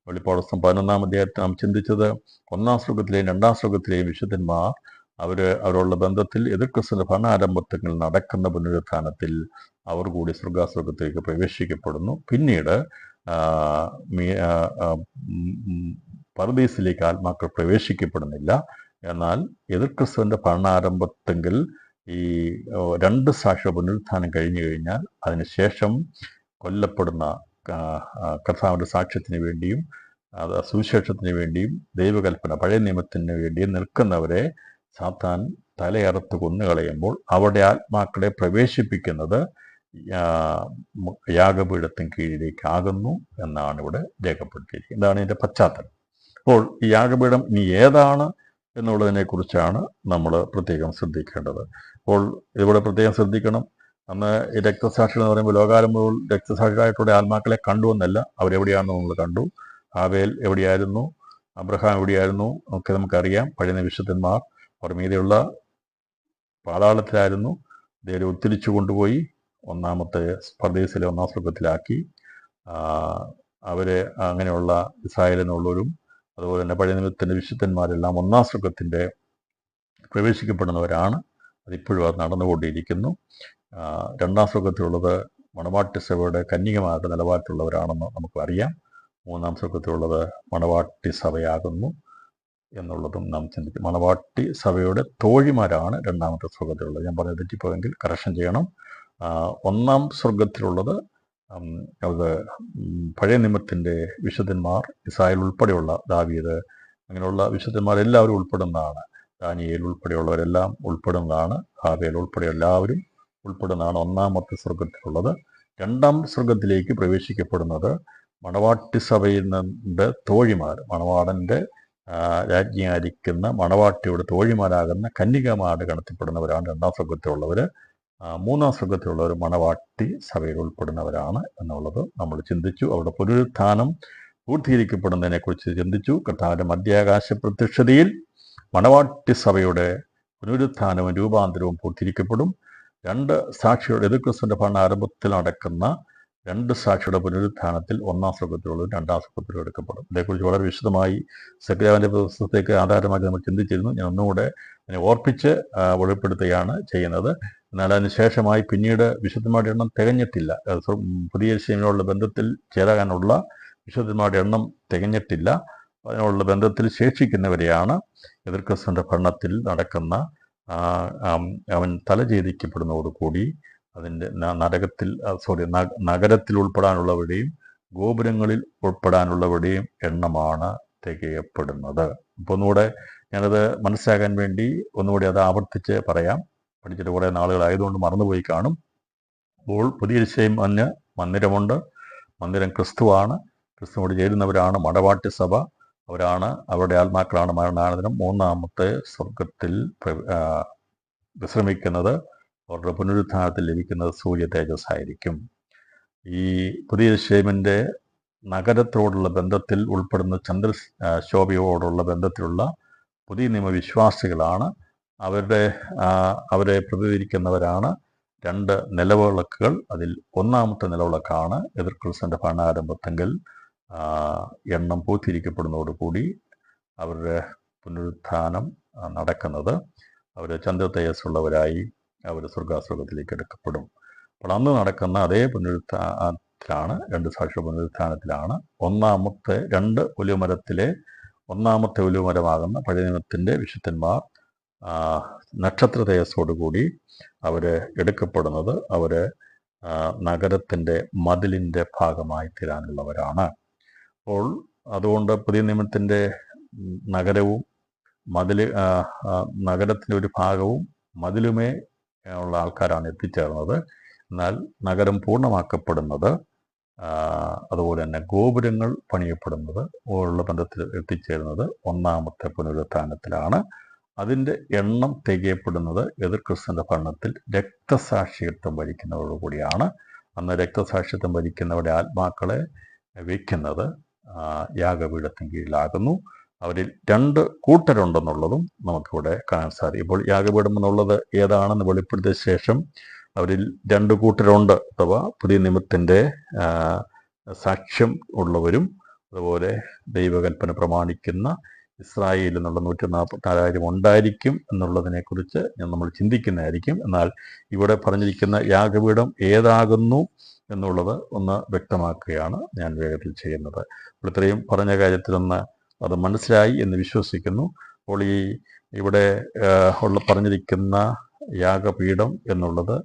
വെളിപ്പാട് 11-ാം അധ്യായത്തിൽ നാം ചിന്തിച്ചത് 1-ാം സ്വർഗത്തിലെയും 2-ാം സ്വർഗത്തിലെയും വിശുദ്ധന്മാർ അവരുള്ള ബന്ധത്തിൽ എതിർക്രിസ്തുവിന്റെ ഭരണാരംഭത്തിൽ നടക്കുന്ന പുനരുത്ഥാനത്തിൽ അവർ കൂടി സ്വർഗാസ്വർഗത്തിലേക്ക് പ്രവേശിക്കപ്പെടുന്നു. പിന്നീട് പരദീസിലേക്ക് ആത്മാക്കൾ പ്രവേശിക്കപ്പെടുന്നില്ല. എന്നാൽ എതിർക്രിസ്തുവിന്റെ ഭരണാരംഭത്തെങ്കിൽ ഈ 2 സാക്ഷിക പുനരുത്ഥാനം കഴിഞ്ഞു കഴിഞ്ഞാൽ അതിനുശേഷം കൊല്ലപ്പെടുന്ന കർത്താവിൻ്റെ സാക്ഷ്യത്തിന് വേണ്ടിയും സുവിശേഷത്തിന് വേണ്ടിയും ദൈവകൽപ്പന പഴയ നിയമത്തിന് വേണ്ടിയും നിൽക്കുന്നവരെ സാത്താൻ തലയറുത്ത് കൊന്നുകളയുമ്പോൾ അവരുടെ ആത്മാക്കളെ പ്രവേശിപ്പിക്കുന്നത് യാഗപീഠത്തിന് കീഴിലേക്കാകുന്നു എന്നാണ് ഇവിടെ രേഖപ്പെടുത്തിയിരിക്കുന്നത്. ഇതാണ് ഇതിൻ്റെ പശ്ചാത്തലം. അപ്പോൾ ഈ യാഗപീഠം ഇനി ഏതാണ് എന്നുള്ളതിനെക്കുറിച്ചാണ് നമ്മൾ പ്രത്യേകം ശ്രദ്ധിക്കേണ്ടത്. അപ്പോൾ ഇവിടെ പ്രത്യേകം ശ്രദ്ധിക്കണം. അന്ന് ഈ രക്തസാക്ഷികൾ എന്ന് പറയുമ്പോൾ ലോകാരംഭത്തിൽ രക്തസാക്ഷികളായിട്ടുള്ള ആത്മാക്കളെ കണ്ടുവെന്നല്ല, അവരെവിടെയാണെന്ന് നമ്മൾ കണ്ടു. ഹാബേൽ എവിടെയായിരുന്നു? അബ്രഹാം എവിടെയായിരുന്നു ഒക്കെ നമുക്കറിയാം. പഴയ വിശുദ്ധന്മാർ അവർ മീതെയുള്ള പാതാളത്തിലായിരുന്നു. അദ്ദേഹം ഉദ്ധരിച്ചു കൊണ്ടുപോയി ഒന്നാമത്തെ പർദീസിലെ ഒന്നാം സ്വർഗത്തിലാക്കി. അവരെ അങ്ങനെയുള്ള ഇസ്രായേൽ എന്നുള്ളവരും അതുപോലെ തന്നെ പഴയ നിയമത്തിൻ്റെ വിശുദ്ധന്മാരെല്ലാം ഒന്നാം സ്വർഗത്തിൻ്റെ പ്രവേശിക്കപ്പെടുന്നവരാണ്. അതിപ്പോഴും അത് നടന്നുകൊണ്ടിരിക്കുന്നു. രണ്ടാം സ്വർഗത്തിലുള്ളത് മണവാട്ടി സഭയുടെ കന്യകമാരുടെ നിലവാരത്തിലുള്ളവരാണെന്ന് നമുക്ക് അറിയാം. മൂന്നാം സ്വർഗത്തിലുള്ളത് മണവാട്ടി സഭയാകുന്നു എന്നുള്ളതും നാം ചിന്തിക്കും. മണവാട്ടി സഭയുടെ തോഴിമാരാണ് രണ്ടാമത്തെ സ്വർഗത്തിലുള്ളത്. ഞാൻ പറഞ്ഞത് തെറ്റിപ്പോയെങ്കിൽ കറക്ഷൻ ചെയ്യണം. ഒന്നാം സ്വർഗത്തിലുള്ളത് അത് പഴയ നിയമത്തിൻ്റെ വിശുദ്ധന്മാർ, ഇസ്രായേൽ ഉൾപ്പെടെയുള്ള ദാവീദ്, അങ്ങനെയുള്ള വിശുദ്ധന്മാരെല്ലാവരും ഉൾപ്പെടുന്നതാണ്. ദാനിയേൽ ഉൾപ്പെടെയുള്ളവരെല്ലാം ഉൾപ്പെടുന്നതാണ്. ഹാബേൽ ഉൾപ്പെടെ എല്ലാവരും ഉൾപ്പെടുന്നതാണ് ഒന്നാമത്തെ സ്വർഗത്തിലുള്ളത്. രണ്ടാം സ്വർഗത്തിലേക്ക് പ്രവേശിക്കപ്പെടുന്നത് മണവാട്ടി സഭയിൽ നിന്ന് തോഴിമാർ, മണവാടൻ്റെ രാജ്ഞിയായിരിക്കുന്ന മണവാട്ടിയുടെ തോഴിമാരാകുന്ന കന്യകമാരുടെ ഗണത്തിൽപ്പെടുന്നവരാണ് രണ്ടാം സ്വർഗത്തിലുള്ളവർ. മൂന്നാം സ്വർഗത്തിലുള്ളവർ മണവാട്ടി സഭയിൽ ഉൾപ്പെടുന്നവരാണ് എന്നുള്ളത് നമ്മൾ ചിന്തിച്ചു. അവരുടെ പുനരുത്ഥാനം പൂർത്തീകരിക്കപ്പെടുന്നതിനെക്കുറിച്ച് ചിന്തിച്ചു. കർത്താവിൻ്റെ മധ്യാകാശ പ്രത്യക്ഷതയിൽ മണവാട്ടി സഭയുടെ പുനരുത്ഥാനവും രൂപാന്തരവും പൂർത്തീകരിക്കപ്പെടും. രണ്ട് സാക്ഷിയുടെ എതിർക്രിസ്തുവിൻ്റെ ഭരണാരംഭത്തിൽ നടക്കുന്ന രണ്ട് സാക്ഷിയുടെ പുനരുത്ഥാനത്തിൽ ഒന്നാം സ്വർഗത്തിലുള്ളവർ രണ്ടാം സ്വർഗത്തിലും എടുക്കപ്പെടും. ഇതേക്കുറിച്ച് വളരെ വിശദമായി സെക്രട്ടറിയുടെ പുസ്തകത്തേക്ക് ആധാരമാക്കി നമ്മൾ ചിന്തിച്ചിരുന്നു. ഞാൻ ഒന്നുകൂടെ അതിനെ ഓർപ്പിച്ച് വെളിപ്പെടുത്തുകയാണ് ചെയ്യുന്നത്. എന്നാൽ അതിനുശേഷമായി പിന്നീട് വിശുദ്ധന്മാരുടെ എണ്ണം തികഞ്ഞിട്ടില്ല. പുതിയ യെരൂശലേമിലുള്ള ബന്ധത്തിൽ ചേരാനുള്ള വിശുദ്ധന്മാരുടെ എണ്ണം തികഞ്ഞിട്ടില്ല. അതിനുള്ള ബന്ധത്തിൽ ശേഷിക്കുന്നവരെയാണ് എതിർക്രിസ്തുവിൻ്റെ ഭരണത്തിൽ നടക്കുന്ന അവൻ തലഛേദിക്കപ്പെടുന്നതോടുകൂടി അതിൻ്റെ നഗരത്തിൽ ഉൾപ്പെടാനുള്ളവരുടെയും ഗോപുരങ്ങളിൽ ഉൾപ്പെടാനുള്ളവരുടെയും എണ്ണമാണ് തികയപ്പെടുന്നത്. അപ്പോൾ ഒന്നുകൂടെ ഞാനത് മനസ്സിലാക്കാൻ വേണ്ടി ഒന്നുകൂടി അത് ആവർത്തിച്ച് പറയാം. പഠിച്ചിട്ട് കുറേ നാളുകളായതുകൊണ്ട് മറന്നുപോയി കാണും. അപ്പോൾ പുതിയ യെരൂശലേം മന്ദിരമുണ്ട്. മന്ദിരം ക്രിസ്തുവാണ്. ക്രിസ്തുവോട് ചേരുന്നവരാണ് മണവാട്ടി സഭ. അവരാണ്, അവരുടെ ആത്മാക്കളാണ് മരണാനന്തരം മൂന്നാമത്തെ സ്വർഗത്തിൽ വിശ്രമിക്കുന്നത്. അവരുടെ പുനരുത്ഥാനത്തിൽ ലഭിക്കുന്നത് സൂര്യ തേജസ് ആയിരിക്കും. ഈ പുതിയ യെരൂശലേമിൻ്റെ നഗരത്തോടുള്ള ബന്ധത്തിൽ ഉൾപ്പെടുന്ന ചന്ദ്രശോഭയോടുള്ള ബന്ധത്തിലുള്ള പുതിയ നിയമവിശ്വാസികളാണ്. അവരെ പ്രതിനിധീകരിക്കുന്നവരാണ് രണ്ട് നിലവിളക്കുകൾ. അതിൽ ഒന്നാമത്തെ നിലവിളക്കാണ് എതിർക്രിസ്തുവിൻ്റെ ഭരണാരംഭത്തെങ്കിൽ എണ്ണം പൂർത്തീകരിക്കപ്പെടുന്നതോടുകൂടി അവരുടെ പുനരുത്ഥാനം നടക്കുന്നത്. അവർ ചന്ദ്ര തേജസ്സുള്ളവരായി അവർ സ്വർഗാസ്വർഗത്തിലേക്ക് എടുക്കപ്പെടും. അപ്പോൾ അന്ന് നടക്കുന്ന അതേ പുനരുത്ഥാനത്തിലാണ്, രണ്ട് സാക്ഷ്യ പുനരുത്ഥാനത്തിലാണ് ഒന്നാമത്തെ രണ്ട് ഒലിവുമരത്തിലെ ഒന്നാമത്തെ ഒലിവുമരമാകുന്ന പഴയ നിയമത്തിൻ്റെ വിശുദ്ധന്മാർ നക്ഷത്ര തേജസ്സോടുകൂടി അവർ എടുക്കപ്പെടുന്നത്. അവർ നഗരത്തിൻ്റെ മതിലിൻ്റെ ഭാഗമായി തീരാനുള്ളവരാണ്. അപ്പോൾ അതുകൊണ്ട് പുതിയ നിയമത്തിൻ്റെ നഗരവും നഗരത്തിൻ്റെ ഒരു ഭാഗവും മതിലുമേ ഉള്ള ആൾക്കാരാണ് എത്തിച്ചേർന്നത്. എന്നാൽ നഗരം പൂർണ്ണമാക്കപ്പെടുന്നത്, അതുപോലെ തന്നെ ഗോപുരങ്ങൾ പണിയപ്പെടുന്നത് ഉള്ള ബന്ധത്തിൽ എത്തിച്ചേരുന്നത് ഒന്നാമത്തെ പുനരുത്ഥാനത്തിലാണ്. അതിൻ്റെ എണ്ണം തികയപ്പെടുന്നത് എതിർക്രിസ്തുവിൻ്റെ ഭരണത്തിൽ രക്തസാക്ഷിത്വം വരിക്കുന്നതോടുകൂടിയാണ്. അന്ന് രക്തസാക്ഷിത്വം വരിക്കുന്നവരുടെ ആത്മാക്കളെ വയ്ക്കുന്നത് യാഗപീഠത്തിന് കീഴിലാകുന്നു. അവരിൽ രണ്ട് കൂട്ടരുണ്ടെന്നുള്ളതും നമുക്കിവിടെ കാണാൻ സാധിക്കും. ഇപ്പോൾ യാഗപീഠം എന്നുള്ളത് ഏതാണെന്ന് വെളിപ്പെടുത്തിയ ശേഷം അവരിൽ രണ്ട് കൂട്ടരുണ്ട്. അഥവാ പുതിയ നിയമത്തിൻ്റെ സാക്ഷ്യം ഉള്ളവരും അതുപോലെ ദൈവകൽപ്പന പ്രമാണിക്കുന്ന ഇസ്രായേലിൽ നിന്നുള്ള 144,000 ഉണ്ടായിരിക്കും എന്നുള്ളതിനെക്കുറിച്ച് നമ്മൾ ചിന്തിക്കുന്നതായിരിക്കും. എന്നാൽ ഇവിടെ പറഞ്ഞിരിക്കുന്ന യാഗപീഠം ഏതാകുന്നു എന്നുള്ളത് ഒന്ന് വ്യക്തമാക്കുകയാണ് ഞാൻ വേഗത്തിൽ ചെയ്യുന്നത്. ഇത്രയും പറഞ്ഞ കാര്യത്തിലൊന്ന് അത് മനസ്സിലായി എന്ന് വിശ്വസിക്കുന്നു. അപ്പോൾ ഇവിടെ പറഞ്ഞിരിക്കുന്ന യാഗപീഠം എന്നുള്ളത്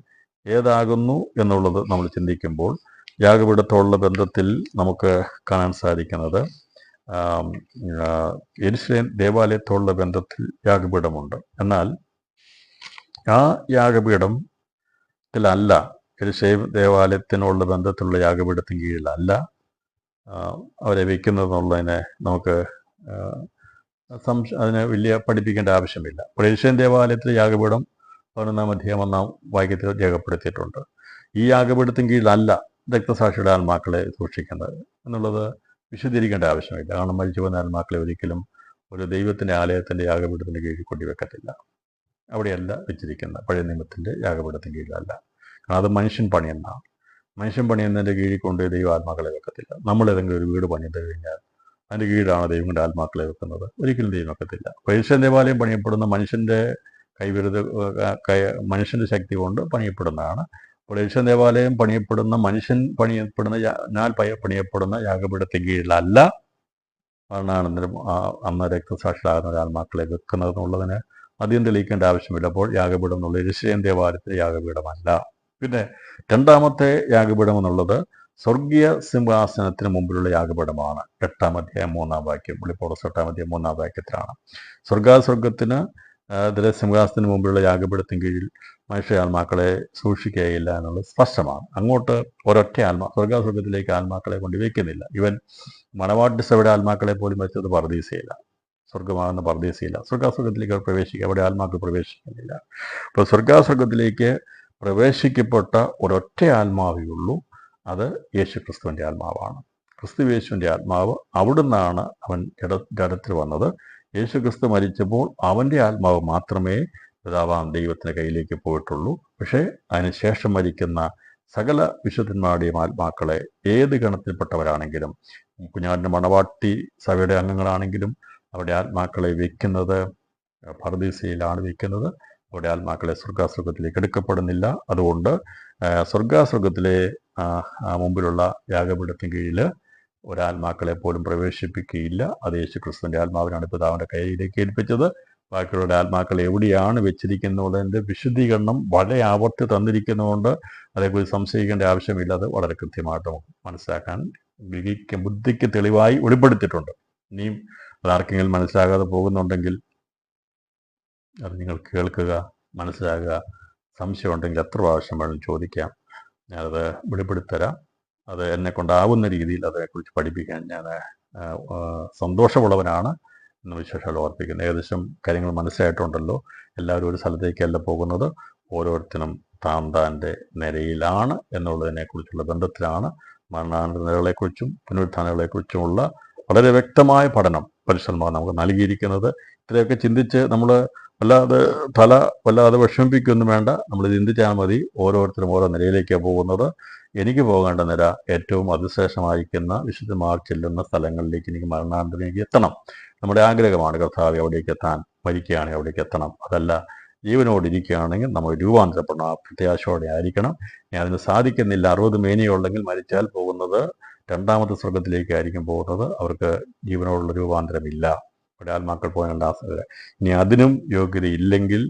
ഏതാകുന്നു എന്നുള്ളത് നമ്മൾ ചിന്തിക്കുമ്പോൾ യാഗപീഠത്തോടുള്ള ബന്ധത്തിൽ നമുക്ക് കാണാൻ സാധിക്കുന്നത് യെരൂശലേം ദേവാലയത്തോടുള്ള ബന്ധത്തിൽ യാഗപീഠമുണ്ട്. എന്നാൽ ആ യാഗപീഠത്തിലല്ല, യെരൂശലേം ദേവാലയത്തിനുള്ള ബന്ധത്തിലുള്ള യാഗപീഠത്തിന് കീഴിലല്ല അവരെ വയ്ക്കുന്നതെന്നുള്ളതിനെ നമുക്ക് അതിനെ വലിയ പഠിപ്പിക്കേണ്ട ആവശ്യമില്ല. അപ്പോൾ യെരൂശലേം ദേവാലയത്തിലെ യാഗപീഠം 11-ാം അധ്യായം 1-ാം വാക്യത്തിൽ രേഖപ്പെടുത്തിയിട്ടുണ്ട്. ഈ യാഗപീഠത്തിന് കീഴിലല്ല രക്തസാക്ഷിയുടെ ആത്മാക്കളെ സൂക്ഷിക്കുന്നത് എന്നുള്ളത് വിശദീകരിക്കേണ്ട ആവശ്യമില്ല. കാരണം മരിച്ചു പോകുന്ന ആത്മാക്കളെ ഒരിക്കലും ഒരു ദൈവത്തിൻ്റെ ആലയത്തിൻ്റെ യാഗപീഠത്തിൻ്റെ കീഴിൽ കൊണ്ടുവെക്കത്തില്ല. അവിടെയല്ല വെച്ചിരിക്കുന്നത്, പഴയ നിയമത്തിൻ്റെ യാഗപീഠത്തിൻ്റെ കീഴിലല്ല. കാരണം അത് മനുഷ്യൻ പണിയുന്നതാണ്. മനുഷ്യൻ പണിയുന്നതിൻ്റെ കീഴിൽ കൊണ്ട് ദൈവ ആത്മാക്കളെ വെക്കത്തില്ല. നമ്മൾ ഏതെങ്കിലും ഒരു വീട് പണിത് കഴിഞ്ഞാൽ അതിൻ്റെ കീഴിലാണ് ദൈവങ്ങളുടെ ആത്മാക്കളെ വെക്കുന്നത്? ഒരിക്കലും ദൈവം വെക്കത്തില്ല. പരീക്ഷ ദേവാലയം പണിയപ്പെടുന്ന മനുഷ്യൻ്റെ മനുഷ്യൻ്റെ ശക്തി കൊണ്ട് പണിയപ്പെടുന്നതാണ്. പരീക്ഷ ദേവാലയം പണിയപ്പെടുന്ന മനുഷ്യൻ പണിയപ്പെടുന്ന യാഗപീഠത്തിന് കീഴിലല്ല മരണാനന്തരം അന്ന് രക്തസാക്ഷികളാകുന്ന ആത്മാക്കളെ വെക്കുന്നത് എന്നുള്ളതിന് അധികം തെളിയിക്കേണ്ട ആവശ്യമില്ല. അപ്പോൾ യാഗപീഠം എന്നുള്ള യെരൂശലേം ദേവാലയത്തിലെ യാഗപീഠമല്ല. പിന്നെ രണ്ടാമത്തെ യാഗപീഠം എന്നുള്ളത് സ്വർഗീയ സിംഹാസനത്തിന് മുമ്പിലുള്ള യാഗപീഠമാണ്. 8-ാം അധ്യായം 3-ാം വാക്യം, പൗലോസ് 8-ാം അധ്യായം 3-ാം വാക്യത്തിലാണ്. സ്വർഗാസ്വർഗത്തിന് സിംഹാസനത്തിന് മുമ്പിലുള്ള യാഗപീഠത്തിന് കീഴിൽ മനുഷ്യ ആത്മാക്കളെ സൂക്ഷിക്കുകയില്ല എന്നുള്ളത് സ്പഷ്ടമാണ്. അങ്ങോട്ട് ഒരൊറ്റ സ്വർഗാസ്വർഗത്തിലേക്ക് ആത്മാക്കളെ കൊണ്ട് വയ്ക്കുന്നില്ല. ഇവൻ മണവാട്ടി സഭയുടെ ആത്മാക്കളെ പോലും വെച്ചത് പർദീസയില്ല, സ്വർഗമാകുന്ന പർദീസയില്ല. സ്വർഗാസ്വർഗത്തിലേക്ക് പ്രവേശിക്കുക, അവിടെ ആത്മാക്കൾ പ്രവേശിക്കുന്നില്ല. അപ്പോൾ സ്വർഗാസ്വർഗത്തിലേക്ക് പ്രവേശിക്കപ്പെട്ട ഒരൊറ്റ ആത്മാവേ ഉള്ളൂ, അത് യേശുക്രിസ്തുവിൻ്റെ ആത്മാവാണ്. ക്രിസ്തുയേശുവിൻ്റെ ആത്മാവ് അവിടുന്നാണ് അവൻ ജഡത്തിൽ വന്നത്. യേശുക്രിസ്തു മരിച്ചപ്പോൾ അവൻ്റെ ആത്മാവ് മാത്രമേ പിതാവാം ദൈവത്തിൻ്റെ കയ്യിലേക്ക് പോയിട്ടുള്ളൂ. പക്ഷേ അതിനുശേഷം മരിക്കുന്ന സകല വിശുദ്ധന്മാരുടെയും ആത്മാക്കളെ ഏത് ഗണത്തിൽപ്പെട്ടവരാണെങ്കിലും, കുഞ്ഞാടിൻ്റെ മണവാട്ടി സഭയുടെ അംഗങ്ങളാണെങ്കിലും, അവിടെ ആത്മാക്കളെ വെക്കുന്നത് പർദീസയിലാണ് വെക്കുന്നത്. അവിടെ ആത്മാക്കളെ സ്വർഗാസ്വർഗത്തിലേക്ക് എടുക്കപ്പെടുന്നില്ല. അതുകൊണ്ട് സ്വർഗാസ്വർഗത്തിലെ മുമ്പിലുള്ള യാഗപീഠത്തിന് കീഴിൽ ഒരാത്മാക്കളെ പോലും പ്രവേശിപ്പിക്കുകയില്ല. അത് യേശു ക്രിസ്തുവിൻ്റെ ആത്മാവിനാണ് പിതാവിൻ്റെ കയ്യിലേക്ക് ഏൽപ്പിച്ചത്. ബാക്കിയുള്ള ആത്മാക്കൾ എവിടെയാണ് വെച്ചിരിക്കുന്നതിൻ്റെ വിശദീകരണം വളരെ ആവർത്തി തന്നിരിക്കുന്നതുകൊണ്ട് അതേക്കുറിച്ച് സംശയിക്കേണ്ട ആവശ്യമില്ല. അത് വളരെ കൃത്യമായിട്ട് മനസ്സിലാക്കാൻ ബുദ്ധിക്ക് തെളിവായി വെളിപ്പെടുത്തിയിട്ടുണ്ട്. ഇനിയും അതാർക്കെങ്കിലും മനസ്സിലാകാതെ പോകുന്നുണ്ടെങ്കിൽ അത് നിങ്ങൾ കേൾക്കുക, മനസ്സിലാക്കുക. സംശയം ഉണ്ടെങ്കിൽ എത്ര പ്രാവശ്യം വേണം ചോദിക്കാം, ഞാനത് വെളിപ്പെടുത്തരാം. അത് എന്നെ കൊണ്ടാവുന്ന രീതിയിൽ അതേക്കുറിച്ച് പഠിപ്പിക്കാൻ ഞാൻ സന്തോഷമുള്ളവനാണ് എന്ന് വിശേഷം ഓർപ്പിക്കുന്നത്. ഏകദേശം കാര്യങ്ങൾ മനസ്സിലായിട്ടുണ്ടല്ലോ. എല്ലാവരും ഒരു സ്ഥലത്തേക്കല്ല പോകുന്നത്, ഓരോരുത്തരും താൻ്റെ നിരയിലാണ് എന്നുള്ളതിനെക്കുറിച്ചുള്ള ബന്ധത്തിലാണ് മരണാനന്തര നിലകളെക്കുറിച്ചും പുനരുത്ഥാനങ്ങളെക്കുറിച്ചുമുള്ള വളരെ വ്യക്തമായ പഠനം പരിശുദ്ധന്മാർ നമുക്ക് നൽകിയിരിക്കുന്നത്. ഇത്രയൊക്കെ ചിന്തിച്ച് നമ്മൾ വല്ലാതെ വിഷമിപ്പിക്കൊന്നും വേണ്ട. നമ്മൾ ചിന്തിച്ചാൽ മതി. ഓരോരുത്തരും ഓരോ നിരയിലേക്കാണ് പോകുന്നത്. എനിക്ക് പോകേണ്ട നിര ഏറ്റവും അതിശേഷമായിരിക്കുന്ന വിശുദ്ധന്മാർ ചെല്ലുന്ന സ്ഥലങ്ങളിലേക്ക് എനിക്ക് മരണാനന്തരത്തിലേക്ക് എത്തണം. നമ്മുടെ ആഗ്രഹമാണ് കർത്താവ് അവിടേക്ക് എത്താൻ. മരിക്കുകയാണെങ്കിൽ അവിടേക്ക് എത്തണം. അതല്ല ജീവനോടിരിക്കുകയാണെങ്കിൽ നമ്മൾ രൂപാന്തരപ്പെടണം. ആ പ്രത്യാശയോടെ ആയിരിക്കണം. ഇനി അതിന് സാധിക്കുന്നില്ല, 60 മേനിയുള്ളെങ്കിൽ മരിച്ചാൽ പോകുന്നത് രണ്ടാമത്തെ സ്വർഗത്തിലേക്കായിരിക്കും പോകുന്നത്. അവർക്ക് ജീവനോടുള്ള രൂപാന്തരമില്ല. ഇവിടെ ആത്മാക്കൾ പോകേണ്ട ആവശ്യമില്ല. ഇനി അതിനും യോഗ്യതയില്ലെങ്കിൽ,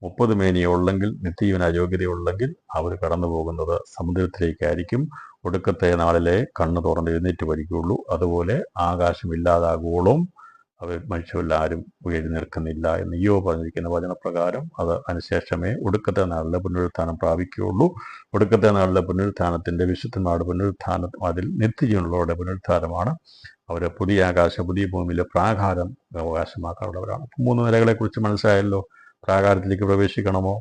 30 മേനിയുള്ളെങ്കിൽ, നിത്യജീവന യോഗ്യതയുള്ളെങ്കിൽ അവർ കടന്നു പോകുന്നത് സമുദ്രത്തിലേക്കായിരിക്കും. ഒടുക്കത്തെ നാളിലെ കണ്ണ് തുറന്ന് എഴുന്നേറ്റ് വരികയുള്ളൂ. അതുപോലെ ആകാശമില്ലാതാകുവോളം അവർ മനുഷ്യരെല്ലാവരും എഴുന്നേൽക്കുന്നില്ല എന്ന് യോ പറഞ്ഞിരിക്കുന്ന വചനപ്രകാരം അത് അതിനുശേഷമേ ഒടുക്കത്തെ നാളിലെ പുനരുത്ഥാനം പ്രാപിക്കുകയുള്ളൂ. ഒടുക്കത്തെ നാളിലെ പുനരുത്ഥാനത്തിൻ്റെ വിശുദ്ധന്മാരുടെ പുനരുത്ഥാനം, അതിൽ നിത്യജീവനുള്ളവരുടെ പുനരുത്ഥാനമാണ്. അവർ പുതിയ ആകാശം പുതിയ ഭൂമിയിലെ പ്രാകാരം അവകാശമാക്കാനുള്ളവരാണ്. 3 നിലകളെക്കുറിച്ച് മനസ്സിലായല്ലോ. പ്രാകാരത്തിലേക്ക് പ്രവേശിക്കണമോ,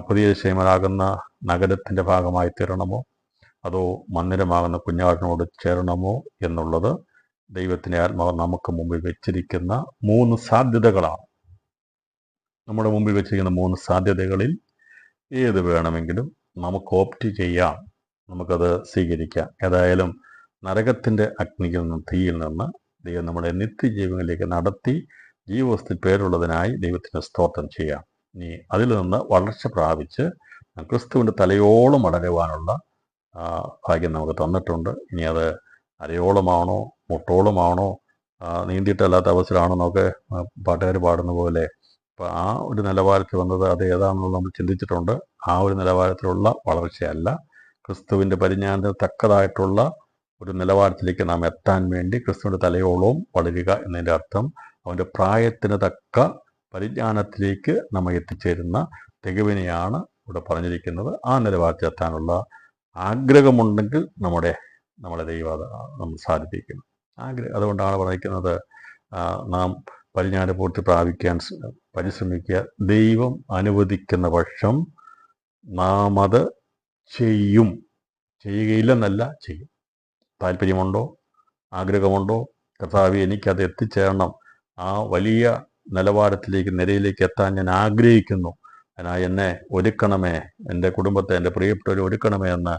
പുതിയ ശേമനാകുന്ന നഗരത്തിൻ്റെ ഭാഗമായി തീരണമോ, അതോ മന്ദിരമാകുന്ന കുഞ്ഞാടിനോട് ചേരണമോ എന്നുള്ളത് ദൈവത്തിൻ്റെ ആത്മാവ് നമുക്ക് മുമ്പിൽ വെച്ചിരിക്കുന്ന 3 സാധ്യതകളാണ്. നമ്മുടെ മുമ്പിൽ വെച്ചിരിക്കുന്ന 3 സാധ്യതകളിൽ ഏത് വേണമെങ്കിലും നമുക്ക് ഓപ്റ്റ് ചെയ്യാം, നമുക്കത് സ്വീകരിക്കാം. ഏതായാലും നരകത്തിൻ്റെ അഗ്നിയിൽ നിന്ന്, തീയിൽ നിന്ന് ദൈവം നമ്മളെ നിത്യജീവനിലേക്ക് നടത്തി ജീവവസ്തു പേരുള്ളതിനായി ദൈവത്തിന് സ്തോത്രം ചെയ്യാം. ഇനി അതിൽ നിന്ന് വളർച്ച പ്രാപിച്ച് ക്രിസ്തുവിൻ്റെ തലയോളം വളരുവാനുള്ള ഭാഗ്യം നമുക്ക് തന്നിട്ടുണ്ട്. ഇനി അത് അരയോളമാണോ മുട്ടോളമാണോ നീന്തിയിട്ടല്ലാത്ത അവസരമാണോ എന്നൊക്കെ പാട്ടുകാർ പാടുന്ന പോലെ അപ്പോൾ ആ ഒരു നിലവാരത്തിൽ വന്നത് അത് ഏതാണെന്നുള്ളത് നമ്മൾ ചിന്തിച്ചിട്ടുണ്ട്. ആ ഒരു നിലവാരത്തിലുള്ള വളർച്ചയല്ല, ക്രിസ്തുവിൻ്റെ പരിജ്ഞാനത്തിന് തക്കതായിട്ടുള്ള ഒരു നിലവാരത്തിലേക്ക് നാം എത്താൻ വേണ്ടി ക്രിസ്തുവിൻ്റെ തലയോളവും വളരുക എന്നതിൻ്റെ അർത്ഥം അവൻ്റെ പ്രായത്തിന് തക്ക പരിജ്ഞാനത്തിലേക്ക് നമ്മൾ എത്തിച്ചേരുന്ന തികവിനെയാണ് ഇവിടെ പറഞ്ഞിരിക്കുന്നത്. ആ നിലവാരത്തിൽ എത്താനുള്ള ആഗ്രഹമുണ്ടെങ്കിൽ നമ്മളെ ദൈവം നമ്മൾ സാധിപ്പിക്കും. അതുകൊണ്ടാണ് പറഞ്ഞിരിക്കുന്നത്, നാം പരിജ്ഞാനപൂർത്തി പ്രാപിക്കാൻ പരിശ്രമിക്കുക. ദൈവം അനുവദിക്കുന്ന പക്ഷം നാം അത് ചെയ്യുകയില്ലെന്നല്ല, ചെയ്യും. താല്പര്യമുണ്ടോ? ആഗ്രഹമുണ്ടോ? കർത്താവേ, എനിക്കത് എത്തിച്ചേരണം, ആ വലിയ നിലവാരത്തിലേക്ക്, നിരയിലേക്ക് എത്താൻ ഞാൻ ആഗ്രഹിക്കുന്നു, എന്നെ ഒരുക്കണമേ, എൻ്റെ കുടുംബത്തെ, എൻ്റെ പ്രിയപ്പെട്ടവരെ ഒരുക്കണമേ എന്ന്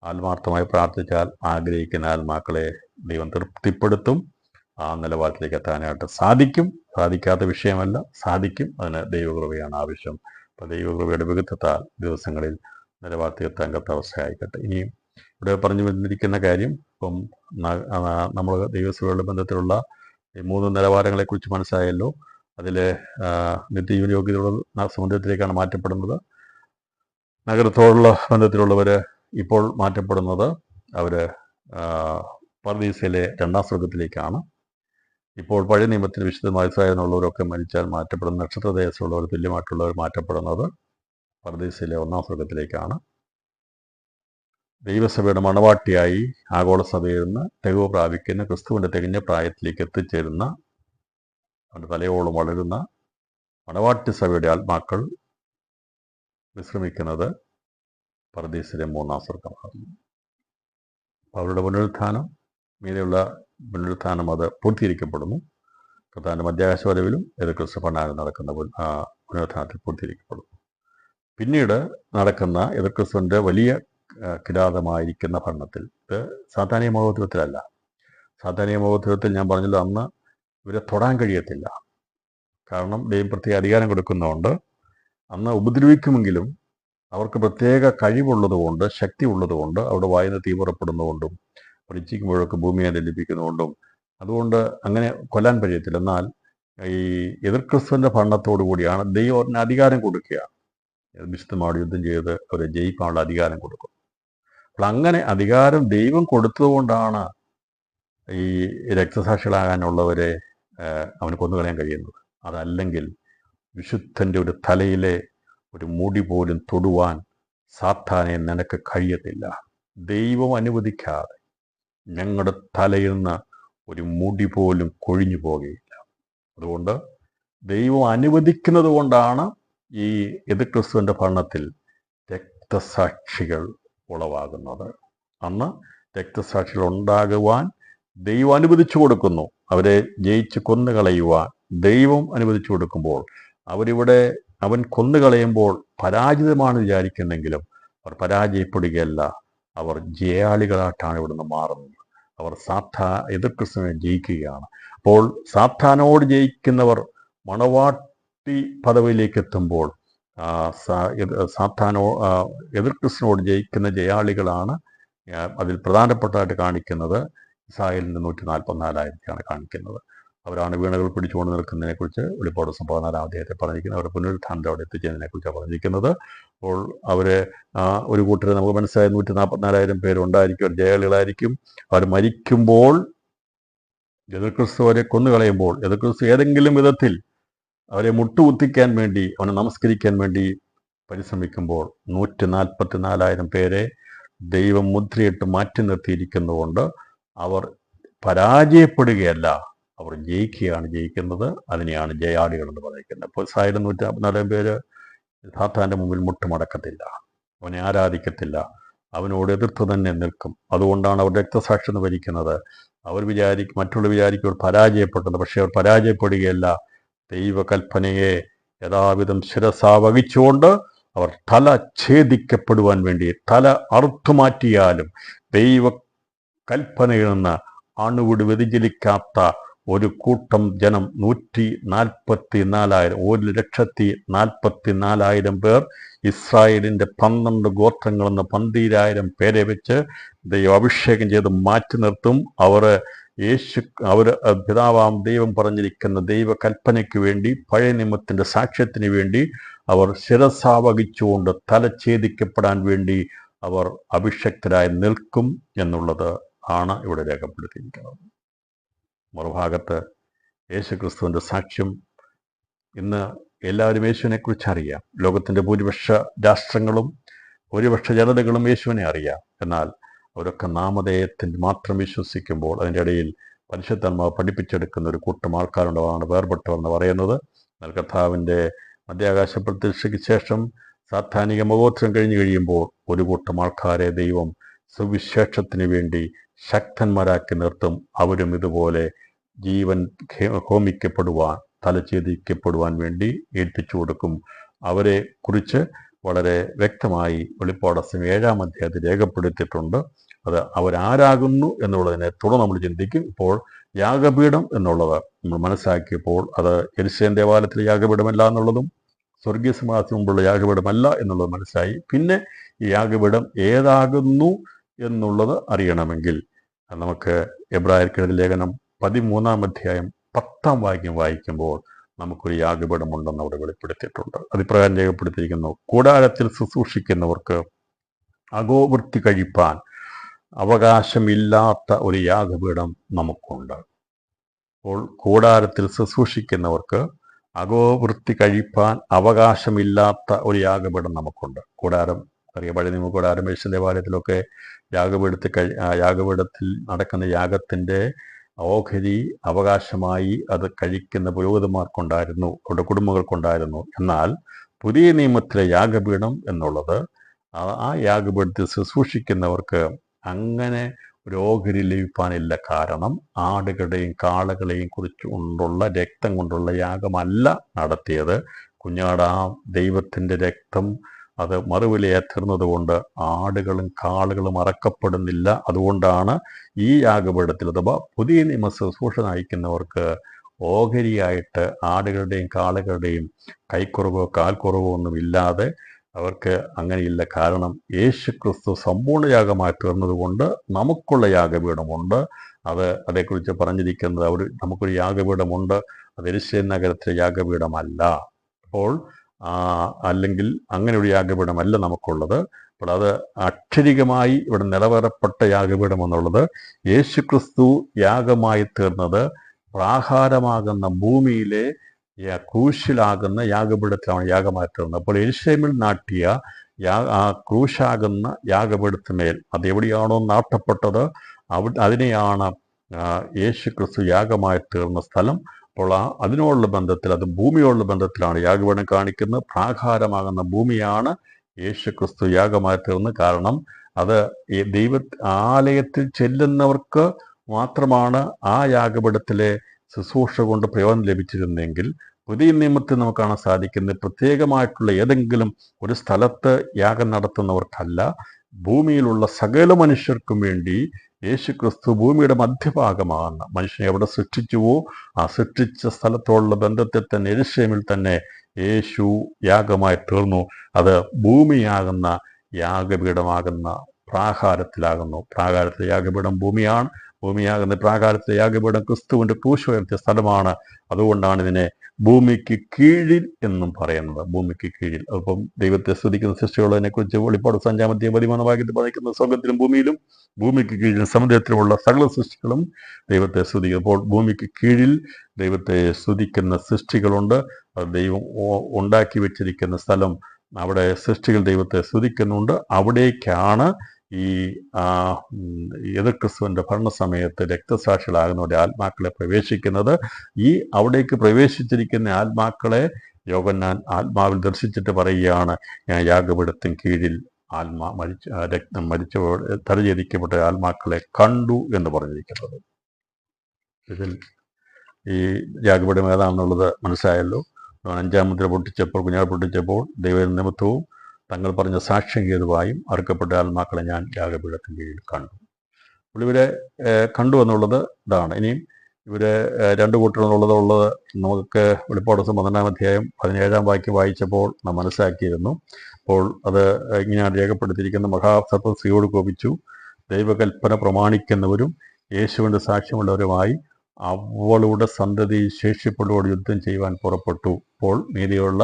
ആത്മാർത്ഥമായി പ്രാർത്ഥിച്ചാൽ ആഗ്രഹിക്കുന്ന ആത്മാക്കളെ ദൈവം തൃപ്തിപ്പെടുത്തും. ആ നിലവാരത്തിലേക്ക് എത്താനായിട്ട് സാധിക്കും. സാധിക്കാത്ത വിഷയമല്ല, സാധിക്കും. അതിന് ദൈവകൃപയാണ് ആവശ്യം. അപ്പോൾ ദൈവകൃപയുടെ വികൃതത്താൽ ദിവസങ്ങളിൽ നിലവാരത്തിലെത്താൻ കർത്താവ് സഹായിക്കട്ടെ. ഇനിയും ഇവിടെ പറഞ്ഞു വന്നിരിക്കുന്ന കാര്യം, ഇപ്പം നമ്മൾ ദൈവസഭയുടെ ബന്ധത്തിലുള്ള ഈ 3 നിലവാരങ്ങളെക്കുറിച്ച് മനസ്സിലായല്ലോ. അതിൽ നിത്യജീവന യോഗ്യതയുള്ള സമുദ്രത്തിലേക്കാണ് മാറ്റപ്പെടുന്നത്. നഗരത്തോടുള്ള ബന്ധത്തിലുള്ളവർ ഇപ്പോൾ മാറ്റപ്പെടുന്നത് അവർ പർദീസയിലെ 2ാം സ്വർഗത്തിലേക്കാണ്. ഇപ്പോൾ പഴയ നിയമത്തിന് വിശുദ്ധമായ സായനുള്ളവരൊക്കെ മരിച്ചാൽ മാറ്റപ്പെടുന്ന നക്ഷത്രദേശമുള്ളവർ തുല്യമായിട്ടുള്ളവർ മാറ്റപ്പെടുന്നത് പർദീസയിലെ 1ാം സ്വർഗത്തിലേക്കാണ്. ദൈവസഭയുടെ മണവാട്ടിയായി ആഗോള സഭയിൽ നിന്ന് തെളിവ് പ്രാപിക്കുന്ന ക്രിസ്തുവിൻ്റെ തികഞ്ഞ പ്രായത്തിലേക്ക് എത്തിച്ചേരുന്ന, അവൻ്റെ തലയോളം വളരുന്ന മണവാട്ടി സഭയുടെ ആത്മാക്കൾ വിശ്രമിക്കുന്നത് പർദീസിലെ 3ാം സ്വർഗമാകുന്നു. അവരുടെ പുനരുത്ഥാനം, മീതെയുള്ള പുനരുത്ഥാനം അത് പൂർത്തീകരിക്കപ്പെടുന്നു. കർത്താവിൻ്റെ മധ്യാകാശ വരവിലും എതിർക്രിസ്തു ഭണ്ഡാരം നടക്കുന്ന പുനരുത്ഥാനത്തിൽ പൂർത്തീകരിക്കപ്പെടുന്നു. പിന്നീട് നടക്കുന്ന എതിർക്രിസ്തുവിൻ്റെ വലിയ കിരാതമായിരിക്കുന്ന ഭരണത്തിൽ, ഇത് സാധാരണ മഹോത്സവത്തിലല്ല. സാധാരണ മഹോത്സവത്തിൽ ഞാൻ പറഞ്ഞല്ലോ, അന്ന് ഇവരെ തൊടാൻ കഴിയത്തില്ല. കാരണം ദൈവം പ്രത്യേക അധികാരം കൊടുക്കുന്നതുകൊണ്ട്. അന്ന് ഉപദ്രവിക്കുമെങ്കിലും അവർക്ക് പ്രത്യേക കഴിവുള്ളതുകൊണ്ട്, ശക്തി ഉള്ളതുകൊണ്ട്, അവിടെ വായന തീ പുറപ്പെടുന്നതുകൊണ്ടും പഠിച്ചിരിക്കുമ്പോഴൊക്കെ ഭൂമിയെ ലഭിക്കുന്നതുകൊണ്ടും, അതുകൊണ്ട് അങ്ങനെ കൊല്ലാൻ കഴിയത്തില്ല. എന്നാൽ ഈ എതിർക്രിസ്തുവിൻ്റെ ഭരണത്തോടു കൂടിയാണ് ദൈവം അതിന് അധികാരം കൊടുക്കുകയാണ്. വിശുദ്ധമായിട്ട് യുദ്ധം ചെയ്ത് അവരെ ജയിക്കാനുള്ള അധികാരം കൊടുക്കും. അപ്പോൾ അങ്ങനെ അധികാരം ദൈവം കൊടുത്തതുകൊണ്ടാണ് ഈ രക്തസാക്ഷികളാകാനുള്ളവരെ അവന് കൊന്നുകളയാൻ കഴിയുന്നത്. അതല്ലെങ്കിൽ വിശുദ്ധൻ്റെ ഒരു തലയിലെ ഒരു മുടി പോലും തൊടുവാൻ സാത്താനെ നിനക്ക് കഴിയത്തില്ല. ദൈവം അനുവദിക്കാതെ ഞങ്ങളുടെ തലയിൽ നിന്ന് ഒരു മുടി പോലും കൊഴിഞ്ഞു പോകുകയില്ല. അതുകൊണ്ട് ദൈവം അനുവദിക്കുന്നത് കൊണ്ടാണ് ഈ എതിർക്രിസ്തുവിൻ്റെ ഭരണത്തിൽ രക്തസാക്ഷികൾ ഉളവാകുന്നത്. അന്ന് രക്തസാക്ഷികൾ ഉണ്ടാകുവാൻ ദൈവം അനുവദിച്ചു കൊടുക്കുന്നു. അവരെ ജയിച്ച് കൊന്നുകളയുവാൻ ദൈവം അനുവദിച്ചു കൊടുക്കുമ്പോൾ അവൻ കൊന്നുകളയുമ്പോൾ പരാജിതമാണ് വിചാരിക്കുന്നെങ്കിലും അവർ പരാജയപ്പെടുകയല്ല, അവർ ജയാളികളായിട്ടാണ് ഇവിടുന്ന് മാറുന്നത്. അവർ എതിർക്രിസ്തുവിനെ ജയിക്കുകയാണ്. അപ്പോൾ സാത്താനോട് ജയിക്കുന്നവർ മണവാട്ടി പദവിയിലേക്ക് എത്തുമ്പോൾ എതിർക്രിസ്തുവിനോട് ജയിക്കുന്ന ജയാളികളാണ് അതിൽ പ്രധാനപ്പെട്ടതായിട്ട് കാണിക്കുന്നത്. ഇസ്രായേലിൻ്റെ 144,000 കാണിക്കുന്നത്. അവരാണ് വീണകൾ പിടിച്ചുകൊണ്ട് നിൽക്കുന്നതിനെക്കുറിച്ച് വെളിപ്പാട് 14-ാം അധ്യായത്തിൽ പറഞ്ഞിരിക്കുന്നത്. അവരുടെ പുനരുത്ഥാനത്തെ അവിടെ എത്തിച്ചതിനെക്കുറിച്ചാണ് പറഞ്ഞിരിക്കുന്നത്. അപ്പോൾ അവരെ ഒരു കൂട്ടരെ നമുക്ക് മനസ്സിലായ 144,000 പേരുണ്ടായിരിക്കും. അവർ ജയാളികളായിരിക്കും. അവർ മരിക്കുമ്പോൾ എതിർക്രിസ്തു അവരെ കൊന്നുകളയുമ്പോൾ, എതിർക്രിസ്തു ഏതെങ്കിലും വിധത്തിൽ അവരെ മുട്ടുകുത്തിക്കാൻ വേണ്ടി, അവനെ നമസ്കരിക്കാൻ വേണ്ടി പരിശ്രമിക്കുമ്പോൾ 144,000 പേരെ ദൈവം മുദ്രയിട്ട് മാറ്റി നിർത്തിയിരിക്കുന്നതുകൊണ്ട് അവർ പരാജയപ്പെടുകയല്ല, അവർ ജയിക്കുകയാണ് ജയിക്കുന്നത്. അതിനെയാണ് ജയാളികൾ എന്ന് പറയുന്നത്. അപ്പോൾ 144,000 പേര് സാത്താൻ്റെ മുമ്പിൽ മുട്ടുമടക്കത്തില്ല, അവനെ ആരാധിക്കത്തില്ല, അവനോട് എതിർത്ത് തന്നെ നിൽക്കും. അതുകൊണ്ടാണ് അവർ രക്തസാക്ഷ്യം വരിക്കുന്നത്. മറ്റുള്ള വിചാരിക്കും അവർ പരാജയപ്പെട്ടത്. പക്ഷെ അവർ പരാജയപ്പെടുകയല്ല. ദൈവകൽപ്പനയെ യഥാവിധം ശിരസാ വഹിച്ചുകൊണ്ട് അവർ തല ഛേദിക്കപ്പെടുവാൻ വേണ്ടി, തല അറുത്തുമാറ്റിയാലും ദൈവ കൽപ്പനയിൽ നിന്ന് അണുവിട് വ്യതിചലിക്കാത്ത ഒരു കൂട്ടം ജനം 144,000, 1,44,000 പേർ, ഇസ്രായേലിൻ്റെ 12 ഗോത്രങ്ങളെന്ന് 12,000 പേരെ വെച്ച് ദൈവം അഭിഷേകം ചെയ്ത് മാറ്റി നിർത്തും. അവർ പിതാവാം ദൈവം പറഞ്ഞിരിക്കുന്ന ദൈവ കൽപ്പനയ്ക്ക് വേണ്ടി, പഴയ നിയമത്തിൻ്റെ സാക്ഷ്യത്തിന് വേണ്ടി അവർ ശിരസാ വഹിച്ചുകൊണ്ട് തലഛേദിക്കപ്പെടാൻ വേണ്ടി അവർ അഭിഷക്തരായി നിൽക്കും എന്നുള്ളത് ആണ് ഇവിടെ രേഖപ്പെടുത്തിയിരിക്കുന്നത്. മറുഭാഗത്ത് യേശുക്രിസ്തുവിൻ്റെ സാക്ഷ്യം ഇന്ന് എല്ലാവരും യേശുവിനെക്കുറിച്ച് അറിയാം. ലോകത്തിൻ്റെ ഭൂരിപക്ഷ രാഷ്ട്രങ്ങളും ഭൂരിപക്ഷ ജനതകളും യേശുവിനെ അറിയാം. എന്നാൽ അവരൊക്കെ നാമധേയത്തിൽ മാത്രം വിശ്വസിക്കുമ്പോൾ അതിൻ്റെ ഇടയിൽ പരിശുദ്ധാത്മാവ് പഠിപ്പിച്ചെടുക്കുന്ന ഒരു കൂട്ടം ആൾക്കാരുണ്ടാണ് വേർപെട്ടവെന്ന് പറയുന്നത്. എന്നാൽ കർത്താവിൻ്റെ മധ്യാകാശ പ്രത്യക്ഷയ്ക്ക് ശേഷം സാത്താനിക മഹോത്സവം കഴിഞ്ഞു കഴിയുമ്പോൾ ഒരു കൂട്ടം ആൾക്കാരെ ദൈവം സുവിശേഷത്തിന് വേണ്ടി ശക്തന്മാരാക്കി നിർത്തും. അവരും ഇതുപോലെ ജീവൻ ഹോമിക്കപ്പെടുവാൻ, തലഛേദിക്കപ്പെടുവാൻ വേണ്ടി ഏൽപ്പിച്ചു കൊടുക്കും. അവരെ കുറിച്ച് വളരെ വ്യക്തമായി വെളിപ്പാട് 7-ാം അധ്യായത്തിൽ രേഖപ്പെടുത്തിയിട്ടുണ്ട്. അത് അവരാരാകുന്നു എന്നുള്ളതിനെ തുടർന്ന് നമ്മൾ ചിന്തിക്കും. ഇപ്പോൾ യാഗപീഠം എന്നുള്ളത് നമ്മൾ മനസ്സിലാക്കിയപ്പോൾ അത് യെരുശലേം ദേവാലയത്തിലെ യാഗപീഠമല്ല എന്നുള്ളതും സ്വർഗീയ സിംഹാസനത്തിന് മുമ്പുള്ള യാഗപീഠമല്ല എന്നുള്ളത് മനസ്സിലായി. പിന്നെ ഈ യാഗപീഠം ഏതാകുന്നു എന്നുള്ളത് അറിയണമെങ്കിൽ നമുക്ക് എബ്രായർക്കെഴുതിയ ലേഖനം 13-ാം അധ്യായം 10-ാം വാക്യം വായിക്കുമ്പോൾ നമുക്കൊരു യാഗപീഠമുണ്ടെന്ന് അവിടെ വെളിപ്പെടുത്തിയിട്ടുണ്ട്. അതിപ്രകാരം രേഖപ്പെടുത്തിയിരിക്കുന്നു: കൂടാരത്തിൽ ശുശ്രൂഷിക്കുന്നവർക്ക് അഗോവൃത്തി കഴിപ്പാൻ അവകാശമില്ലാത്ത ഒരു യാഗപീഠം നമുക്കുണ്ട്. അപ്പോൾ കൂടാരത്തിൽ ശുശ്രൂഷിക്കുന്നവർക്ക് അഗോവൃത്തി കഴിപ്പാൻ അവകാശമില്ലാത്ത ഒരു യാഗപീഠം നമുക്കുണ്ട്. കൂടാരം അറിയാം, പഴയ നിയമ കൂടാരം യേശു ദേവാലയത്തിലൊക്കെ യാഗപീഠത്തിൽ നടക്കുന്ന യാഗത്തിൻ്റെ ഓഹരി അവകാശമായി അത് കഴിക്കുന്ന പുരോഹിതന്മാർക്കുണ്ടായിരുന്നു, അവരുടെ കുടുംബങ്ങൾക്കുണ്ടായിരുന്നു. എന്നാൽ പുതിയ നിയമത്തിലെ യാഗപീഠം എന്നുള്ളത് ആ യാഗപീഠത്തിൽ ശുശ്രൂഷിക്കുന്നവർക്ക് അങ്ങനെ ഒരു ഓഹരി ലഭിക്കാനില്ല. കാരണം ആടുകളുടെയും കാളകളെയും കുറിച്ചുകൊണ്ടുള്ള രക്തം കൊണ്ടുള്ള യാഗമല്ല നടത്തിയത്. കുഞ്ഞാടാം ദൈവത്തിൻ്റെ രക്തം അത് മറുവിലയേറ്റുന്നത് കൊണ്ട് ആടുകളും കാളുകളും അറക്കപ്പെടുന്നില്ല. അതുകൊണ്ടാണ് ഈ യാഗപീഠത്തിൽ അഥവാ പുതിയ നിയമ ശുശ്രൂഷ നയിക്കുന്നവർക്ക് ഓഹരിയായിട്ട് ആടുകളുടെയും കാളുകളുടെയും കൈക്കുറവോ കാൽക്കുറവോ ഒന്നുമില്ലാതെ അവർക്ക് അങ്ങനെയില്ല. കാരണം യേശു ക്രിസ്തു സമ്പൂർണ്ണയാഗമായി തീർന്നതുകൊണ്ട് നമുക്കുള്ള യാഗപീഠമുണ്ട്. അതേക്കുറിച്ച് പറഞ്ഞിരിക്കുന്നത് നമുക്കൊരു യാഗപീഠമുണ്ട്. അത് യെരുശലേം നഗരത്തിലെ യാഗപീഠമല്ല. അപ്പോൾ അല്ലെങ്കിൽ അങ്ങനെ ഒരു യാഗപീഠമല്ല നമുക്കുള്ളത്. അപ്പോൾ അത് അക്ഷരികമായി ഇവിടെ നിലവറപ്പെട്ട യാഗപീഠം എന്നുള്ളത് യേശു ക്രിസ്തു യാഗമായി തീർന്നത് പ്രാകാരമാകുന്ന ഭൂമിയിലെ ക്രൂശിലാകുന്ന യാഗപീഠത്തിലാണ് യാഗമായി തീർന്നത്. അപ്പോൾ യെരുശലേമിൽ നാട്ടിയ ആ ക്രൂശാകുന്ന യാഗപീഠത്തിന്മേൽ അതെവിടെയാണോ നാട്ടപ്പെട്ടത് അതിനെയാണ് യേശു ക്രിസ്തു യാഗമായി തീർന്ന സ്ഥലം. അപ്പോൾ അതിനോടുള്ള ബന്ധത്തിൽ, അത് ഭൂമിയോടുള്ള ബന്ധത്തിലാണ് യാഗപീഠം കാണിക്കുന്നത്. പ്രാകാരമാകുന്ന ഭൂമിയാണ് യേശു ക്രിസ്തു യാഗമായി തീർന്നത്. കാരണം അത് ആലയത്തിൽ ചെല്ലുന്നവർക്ക് മാത്രമാണ് ആ യാഗപീഠത്തിലെ ശുശ്രൂഷ കൊണ്ട് പ്രയോജനം ലഭിച്ചിരുന്നെങ്കിൽ പുതിയ നിയമത്തിൽ നമുക്ക് കാണാൻ സാധിക്കുന്നത് പ്രത്യേകമായിട്ടുള്ള ഏതെങ്കിലും ഒരു സ്ഥലത്ത് യാഗം നടത്തുന്നവർക്കല്ല, ഭൂമിയിലുള്ള സകല മനുഷ്യർക്കും വേണ്ടി യേശു ക്രിസ്തു ഭൂമിയുടെ മധ്യഭാഗമാകുന്ന മനുഷ്യനെ എവിടെ സൃഷ്ടിച്ചുവോ ആ സൃഷ്ടിച്ച സ്ഥലത്തോടുള്ള ബന്ധത്തിൽ തന്നെ യെരുശലേമിൽ തന്നെ യേശു യാഗമായി തീർന്നു. അത് ഭൂമിയാകുന്ന യാഗപീഠമാകുന്ന പ്രാകാരത്തിലാകുന്നു. പ്രാകാരത്തിലെ യാഗപീഠം ഭൂമിയാണ്. ഭൂമിയാകുന്ന പ്രാകാരത്തിലെ യാഗപീഠം ക്രിസ്തുവിൻ്റെ ക്രൂശ് ഉയർത്തിയ സ്ഥലമാണ്. അതുകൊണ്ടാണ് ഇതിനെ ഭൂമിക്ക് കീഴിൽ എന്നും പറയുന്നത്. ഭൂമിക്ക് കീഴിൽ. അപ്പം ദൈവത്തെ സ്തുതിക്കുന്ന സൃഷ്ടികളതിനെ കുറിച്ച് വെളിപ്പാട് 5-ാം അധ്യായം 13-ാം വാക്യത്തിൽ പറയുന്നത് സ്വർഗത്തിലും ഭൂമിയിലും ഭൂമിക്ക് കീഴിലും സമുദ്രത്തിലുമുള്ള സകല സൃഷ്ടികളും ദൈവത്തെ സ്തുതിക്കും. അപ്പോൾ ഭൂമിക്ക് കീഴിൽ ദൈവത്തെ സ്തുതിക്കുന്ന സൃഷ്ടികളുണ്ട്. ദൈവം ഉണ്ടാക്കി വെച്ചിരിക്കുന്ന സ്ഥലം, അവിടെ സൃഷ്ടികൾ ദൈവത്തെ സ്തുതിക്കുന്നുണ്ട്. അവിടേക്കാണ് ഈ എതിർ ക്രിസ്തുവിൻ്റെ ഭരണസമയത്ത് രക്തസാക്ഷികളാകുന്നവരുടെ ആത്മാക്കളെ പ്രവേശിക്കുന്നത്. ഈ അവിടേക്ക് പ്രവേശിച്ചിരിക്കുന്ന ആത്മാക്കളെ യോഹന്നാൻ ആത്മാവിൽ ദർശിച്ചിട്ട് പറയുകയാണ്, ഞാൻ യാഗപീഠത്തിന് കീഴിൽ രക്തം തലചേദിക്കപ്പെട്ട ആത്മാക്കളെ കണ്ടു എന്ന് പറഞ്ഞിരിക്കുന്നത്. ഇതിൽ ഈ യാഗപീഠം ഏതാണെന്നുള്ളത് മനസ്സിലായല്ലോ. 5-ാം മുദ്ര പൊട്ടിച്ചപ്പോൾ, കുഞ്ഞാട് പൊട്ടിച്ചപ്പോൾ ദൈവ നിമിത്തവും തങ്ങൾ പറഞ്ഞ സാക്ഷ്യം ഹേതുവായും അറുക്കപ്പെട്ട ആത്മാക്കളെ ഞാൻ യാഗപീഠത്തിന് കീഴിൽ കണ്ടു. അപ്പോൾ ഇവരെ കണ്ടു എന്നുള്ളത് ഇതാണ്. ഇനിയും ഇവരെ രണ്ട് കൂട്ടരെന്നുള്ളത് നമുക്ക് വെളിപ്പാട് 12-ാം അധ്യായം 17-ാം വാക്യം വായിച്ചപ്പോൾ നാം മനസ്സിലാക്കിയിരുന്നു. അപ്പോൾ അത് ഇങ്ങനെയാണ് രേഖപ്പെടുത്തിയിരിക്കുന്ന: മഹാസർപ്പം സ്ത്രീയോട് കോപിച്ചു, ദൈവകൽപ്പന പ്രമാണിക്കുന്നവരും യേശുവിൻ്റെ സാക്ഷ്യമുള്ളവരുമായി അവളുടെ സന്തതി ശേഷിപ്പുള്ളവരോട് യുദ്ധം ചെയ്യുവാൻ പുറപ്പെട്ടു. അപ്പോൾ നീതിയുള്ള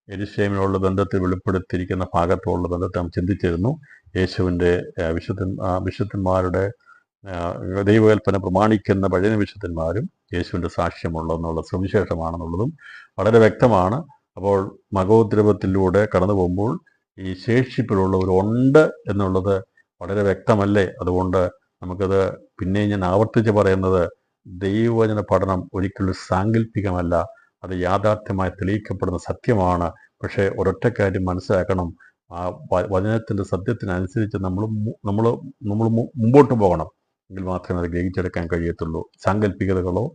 യെരുശലേമിനുള്ള ബന്ധത്തിൽ വെളിപ്പെടുത്തിയിരിക്കുന്ന ഭാഗത്തോടുള്ള ബന്ധത്തെ നാം ചിന്തിച്ചിരുന്നു. യേശുവിൻ്റെ വിശുദ്ധന്മാരുടെ ദൈവകൽപ്പന പ്രമാണിക്കുന്ന പഴയ വിശുദ്ധന്മാരും യേശുവിൻ്റെ സാക്ഷ്യമുള്ളതെന്നുള്ള സുവിശേഷമാണെന്നുള്ളതും വളരെ വ്യക്തമാണ്. അപ്പോൾ മഹോദ്രവത്തിലൂടെ കടന്നു പോകുമ്പോൾ ഈ ശേഷിപ്പിലുള്ളവരുണ്ട് എന്നുള്ളത് വളരെ വ്യക്തമല്ലേ? അതുകൊണ്ട് നമുക്കത് പിന്നെയും ഞാൻ ആവർത്തിച്ച് പറയുന്നത്, ദൈവവചന പഠനം ഒരിക്കലും സാങ്കല്പികമല്ല, അത് യാഥാർത്ഥ്യമായി തെളിയിക്കപ്പെടുന്ന സത്യമാണ്. പക്ഷേ ഒരൊറ്റ കാര്യം മനസ്സിലാക്കണം, ആ വചനത്തിൻ്റെ സത്യത്തിനനുസരിച്ച് നമ്മൾ മുമ്പോട്ട് പോകണം. എങ്കിൽ മാത്രമേ അത് ഗ്രഹിച്ചെടുക്കാൻ കഴിയത്തുള്ളൂ. സാങ്കല്പികതകളോ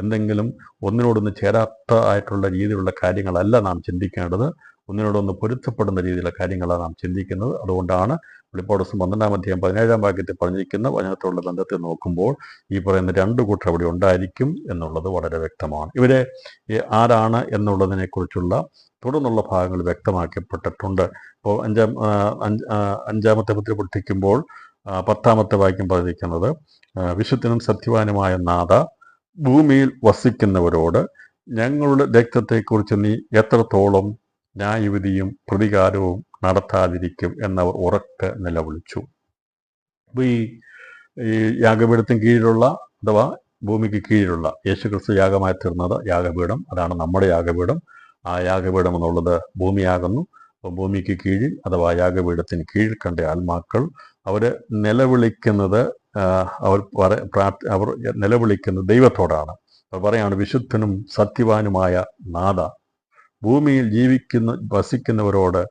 എന്തെങ്കിലും ഒന്നിനോടൊന്ന് ചേരാത്ത ആയിട്ടുള്ള രീതിയിലുള്ള കാര്യങ്ങളല്ല നാം ചിന്തിക്കേണ്ടത്. ഒന്നിനോടൊന്ന് പൊരുത്തപ്പെടുന്ന രീതിയിലുള്ള കാര്യങ്ങളാണ് നാം ചിന്തിക്കുന്നത്. അതുകൊണ്ടാണ് വെളിപ്പാട് പുസ്തകം 12-ാം അധ്യായം 17-ാം വാക്യത്തിൽ പറഞ്ഞിരിക്കുന്ന വചനത്തോടുള്ള ബന്ധത്തെ നോക്കുമ്പോൾ ഈ പറയുന്ന രണ്ട് കൂട്ടർ അവിടെ ഉണ്ടായിരിക്കും എന്നുള്ളത് വളരെ വ്യക്തമാണ്. ഇവരെ ആരാണ് എന്നുള്ളതിനെക്കുറിച്ചുള്ള തുടർന്നുള്ള ഭാഗങ്ങൾ വ്യക്തമാക്കപ്പെട്ടിട്ടുണ്ട്. ഇപ്പോൾ അഞ്ചാമത്തെ മുദ്ര പൊട്ടിക്കുമ്പോൾ 10-ാമത്തെ വാക്യം പറഞ്ഞിരിക്കുന്നത്, വിശുദ്ധനും സത്യവാനുമായ നാഥ, ഭൂമിയിൽ വസിക്കുന്നവരോട് ഞങ്ങളുടെ രക്തത്തെക്കുറിച്ച് നീ എത്രത്തോളം ന്യായവിധിയും പ്രതികാരവും നടത്താതിരിക്കും എന്നവർ ഉറക്കെ നിലവിളിച്ചു. അപ്പോൾ ഈ യാഗപീഠത്തിന് കീഴിലുള്ള അഥവാ ഭൂമിക്ക് കീഴിലുള്ള യേശുക്രിസ്തു യാഗമായി തീർന്നത് യാഗപീഠം, അതാണ് നമ്മുടെ യാഗപീഠം. ആ യാഗപീഠം എന്നുള്ളത് ഭൂമിയാകുന്നു. അപ്പോൾ ഭൂമിക്ക് കീഴിൽ അഥവാ യാഗപീഠത്തിന് കീഴിൽ കണ്ട ആത്മാക്കൾ അവർ നിലവിളിക്കുന്നത് അവർ നിലവിളിക്കുന്നത് ദൈവത്തോടാണ്. അവർ പറയാണ്, വിശുദ്ധനും സത്യവാനുമായ നാഥ, ഭൂമിയിൽ വസിക്കുന്നവരോട്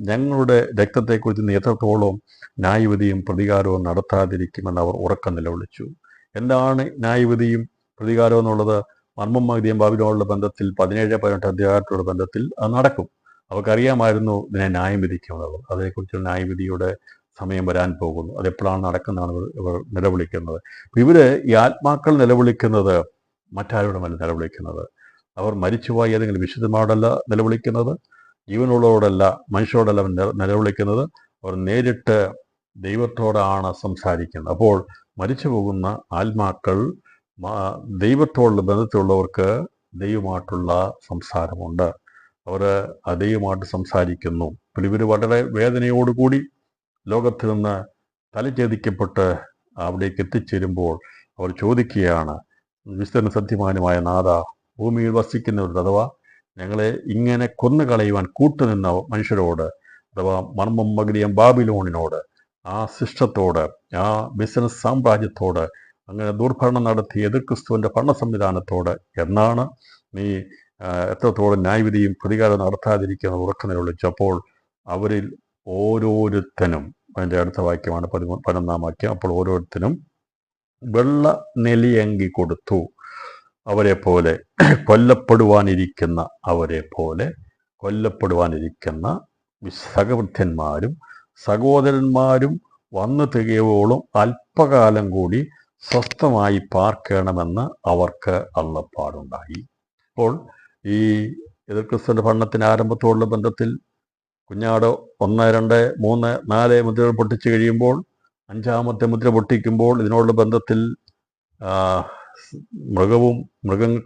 ഞങ്ങളുടെ രക്തത്തെക്കുറിച്ച് നീ എത്രത്തോളം ന്യായവിധിയും പ്രതികാരവും നടത്താതിരിക്കുമെന്ന് അവർ ഉറക്കം നിലവിളിച്ചു. എന്താണ് ന്യായവിധിയും പ്രതികാരവും എന്നുള്ളത്? മർമ്മം മഗ്ദിയും ബാബിലോണുള്ള ബന്ധത്തിൽ 17-18 അധ്യായത്തിലുള്ള ബന്ധത്തിൽ അത് നടക്കും. അവർക്കറിയാമായിരുന്നു ഇതിനെ ന്യായം വിധിക്കുമെന്നുള്ളത്. അതേക്കുറിച്ചുള്ള ന്യായവിധിയുടെ സമയം വരാൻ പോകുന്നു. അതെപ്പോഴാണ് നടക്കുന്നതാണ് ഇവർ നിലവിളിക്കുന്നത്. ഇവർ ഈ ആത്മാക്കൾ നിലവിളിക്കുന്നത് മറ്റാരോടുമല്ല നിലവിളിക്കുന്നത്. അവർ മരിച്ചുപോയ ഏതെങ്കിലും വിശുദ്ധന്മാരോടല്ല നിലവിളിക്കുന്നത്, ജീവനുള്ളവരോടല്ല, മനുഷ്യരോടല്ല നിലവിളിക്കുന്നത്. അവർ നേരിട്ട് ദൈവത്തോടാണ് സംസാരിക്കുന്നത്. അപ്പോൾ മരിച്ചു പോകുന്ന ആത്മാക്കൾ ദൈവത്തോടുള്ള ബന്ധത്തിലുള്ളവർക്ക് ദൈവമായിട്ടുള്ള സംസാരമുണ്ട്. അവർ ദൈവമായിട്ട് സംസാരിക്കുന്നു. അപ്പോൾ ഇവർ വളരെ വേദനയോടുകൂടി ലോകത്തിൽ നിന്ന് തലഛേദിക്കപ്പെട്ട് അവിടേക്ക് എത്തിച്ചേരുമ്പോൾ അവർ ചോദിക്കുകയാണ്, വിശുദ്ധനും സത്യവാനുമായ നാഥ, ഭൂമിയിൽ വസിക്കുന്നവരോട് അഥവാ ഞങ്ങളെ ഇങ്ങനെ കൊന്നുകളയുവാൻ കൂട്ടുനിന്ന മനുഷ്യരോട്, അഥവാ മർമ്മം മഗ്ദിയം ബാബിലോണിനോട്, ആ ശിഷ്ടത്തോട്, ആ ബിസിനസ് സാമ്രാജ്യത്തോട്, അങ്ങനെ ദുർഭരണം നടത്തി എതിർ ക്രിസ്തുവിൻ്റെ ഭരണ സംവിധാനത്തോട് എന്നാണ് നീ എത്രത്തോളം ന്യായവിധിയും പ്രതികാരം നടത്താതിരിക്കുന്ന ഉറക്കം നിലവിളിച്ചപ്പോൾ അവരിൽ ഓരോരുത്തനും, അതിൻ്റെ അടുത്ത വാക്യമാണ് 11-ാം വാക്യം, അപ്പോൾ ഓരോരുത്തരും വെള്ള നെലിയങ്കി കൊടുത്തു. അവരെ പോലെ കൊല്ലപ്പെടുവാനിരിക്കുന്ന സഹവൃത്യന്മാരും സഹോദരന്മാരും വന്നു തികയോളം അല്പകാലം കൂടി സ്വസ്ഥമായി പാർക്കണമെന്ന് അവർക്ക് അള്ളപ്പാടുണ്ടായി. അപ്പോൾ ഈ എതിർ ക്രിസ്തുവിൻ്റെ ഭരണത്തിന് ആരംഭത്തോടുള്ള ബന്ധത്തിൽ കുഞ്ഞാട് 1, 2, 3, 4 മുദ്രകൾ പൊട്ടിച്ചു കഴിയുമ്പോൾ 5-ാമത്തെ മുദ്ര പൊട്ടിക്കുമ്പോൾ ഇതിനോടുള്ള ബന്ധത്തിൽ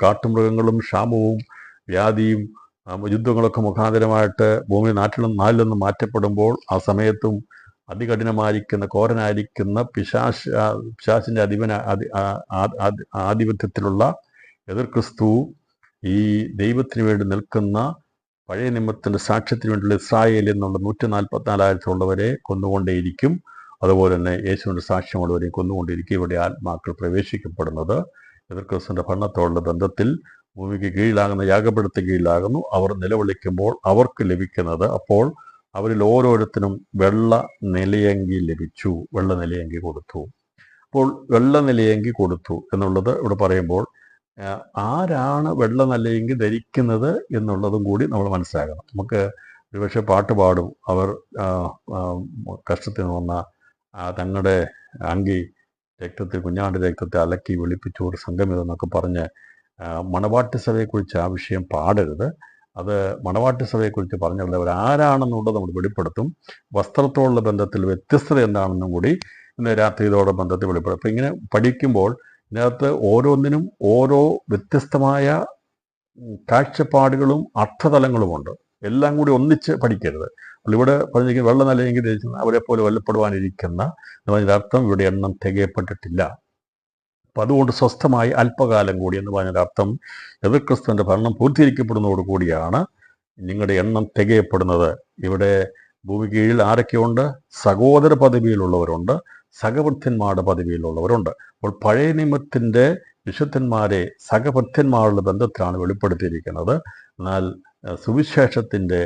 കാട്ടുമൃഗങ്ങളും ക്ഷാമവും വ്യാധിയും യുദ്ധങ്ങളൊക്കെ മുഖാന്തരമായിട്ട് ഭൂമി നാലിൽ മാറ്റപ്പെടുമ്പോൾ ആ സമയത്തും അതികഠിനമായിരിക്കുന്ന ഘോരനായിരിക്കുന്ന പിശാചിൻ്റെ ആധിപത്യത്തിലുള്ള എതിർ ക്രിസ്തു ഈ ദൈവത്തിന് വേണ്ടി നിൽക്കുന്ന പഴയ നിയമത്തിൻ്റെ സാക്ഷ്യത്തിന് വേണ്ടിയുള്ള ഇസ്രായേൽ എന്നുള്ള 144,000 കൊന്നുകൊണ്ടേയിരിക്കും. അതുപോലെ തന്നെ യേശുവിൻ്റെ സാക്ഷ്യമുള്ളവരെയും കൊന്നുകൊണ്ടിരിക്കും. ഇവിടെ ആത്മാക്കൾ പ്രവേശിക്കപ്പെടുന്നത് എതിർ ക്രിസ്തുവിൻ്റെ ഭരണത്തോടുള്ള ബന്ധത്തിൽ ഭൂമിക്ക് കീഴിലാകുന്ന യാഗപീഠത്തിന് കീഴിലാകുന്നു. അവർ നിലവിളിക്കുമ്പോൾ അവർക്ക് ലഭിക്കുന്നത്, അപ്പോൾ അവരിൽ ഓരോരുത്തരും വെള്ള നിലയങ്കി ലഭിച്ചു, വെള്ള നിലയങ്കി കൊടുത്തു. അപ്പോൾ വെള്ള നിലയങ്കി കൊടുത്തു എന്നുള്ളത് ഇവിടെ പറയുമ്പോൾ ആരാണ് വെള്ള നിലയങ്കി ധരിക്കുന്നത് എന്നുള്ളതും കൂടി നമ്മൾ മനസ്സിലാക്കണം. നമുക്ക് ഒരുപക്ഷെ പാട്ട് പാടും, അവർ കഷ്ടത്തിൽ വന്ന തങ്ങളുടെ അങ്കി കുഞ്ഞാണ്ട് രക്തത്തെ അലക്കി വെളുപ്പിച്ചു ഒരു സംഗമിതെന്നൊക്കെ പറഞ്ഞ് മണവാട്ടി സഭയെക്കുറിച്ച് ആ വിഷയം പാടരുത്. അത് മണവാട്ടി സഭയെക്കുറിച്ച് പറഞ്ഞുള്ളത് അവർ ആരാണെന്നുള്ളത് നമ്മൾ വെളിപ്പെടുത്തും. വസ്ത്രത്തോടുള്ള ബന്ധത്തിൽ വ്യത്യസ്തത എന്താണെന്നും കൂടി ഇന്ന് രാത്രി ഇതോടെ ബന്ധത്തിൽ വെളിപ്പെടുത്തും. അപ്പം ഇങ്ങനെ പഠിക്കുമ്പോൾ ഇതിനകത്ത് ഓരോന്നിനും ഓരോ വ്യത്യസ്തമായ കാഴ്ചപ്പാടുകളും അർത്ഥതലങ്ങളുമുണ്ട്. എല്ലാം കൂടി ഒന്നിച്ച് പഠിക്കരുത്. അപ്പോൾ ഇവിടെ പറഞ്ഞിരിക്കുന്ന വെള്ള നിലയെങ്കിൽ ധരിക്കുന്ന അവരെ പോലെ കൊല്ലപ്പെടുവാനിരിക്കുന്ന എന്നതിൻ്റെ അർത്ഥം ഇവിടെ എണ്ണം തികയപ്പെട്ടിട്ടില്ല. അപ്പം അതുകൊണ്ട് സ്വസ്ഥമായി അല്പകാലം കൂടി എന്ന് പറഞ്ഞതിൻ്റെ അർത്ഥം എതിർ ക്രിസ്തുവിൻ്റെ ഭരണം പൂർത്തീകരിക്കപ്പെടുന്നതോടുകൂടിയാണ് നിങ്ങളുടെ എണ്ണം തികയപ്പെടുന്നത്. ഇവിടെ ഭൂമി കീഴിൽ ആരൊക്കെയുണ്ട്? സഹോദര പദവിയിലുള്ളവരുണ്ട്, സഹഭൃത്യന്മാരുടെ പദവിയിലുള്ളവരുണ്ട്. അപ്പോൾ പഴയ നിയമത്തിൻ്റെ വിശുദ്ധന്മാരെ സഹഭൃത്യന്മാരുടെ ബന്ധത്തിലാണ് വെളിപ്പെടുത്തിയിരിക്കുന്നത്. എന്നാൽ സുവിശേഷത്തിൻ്റെ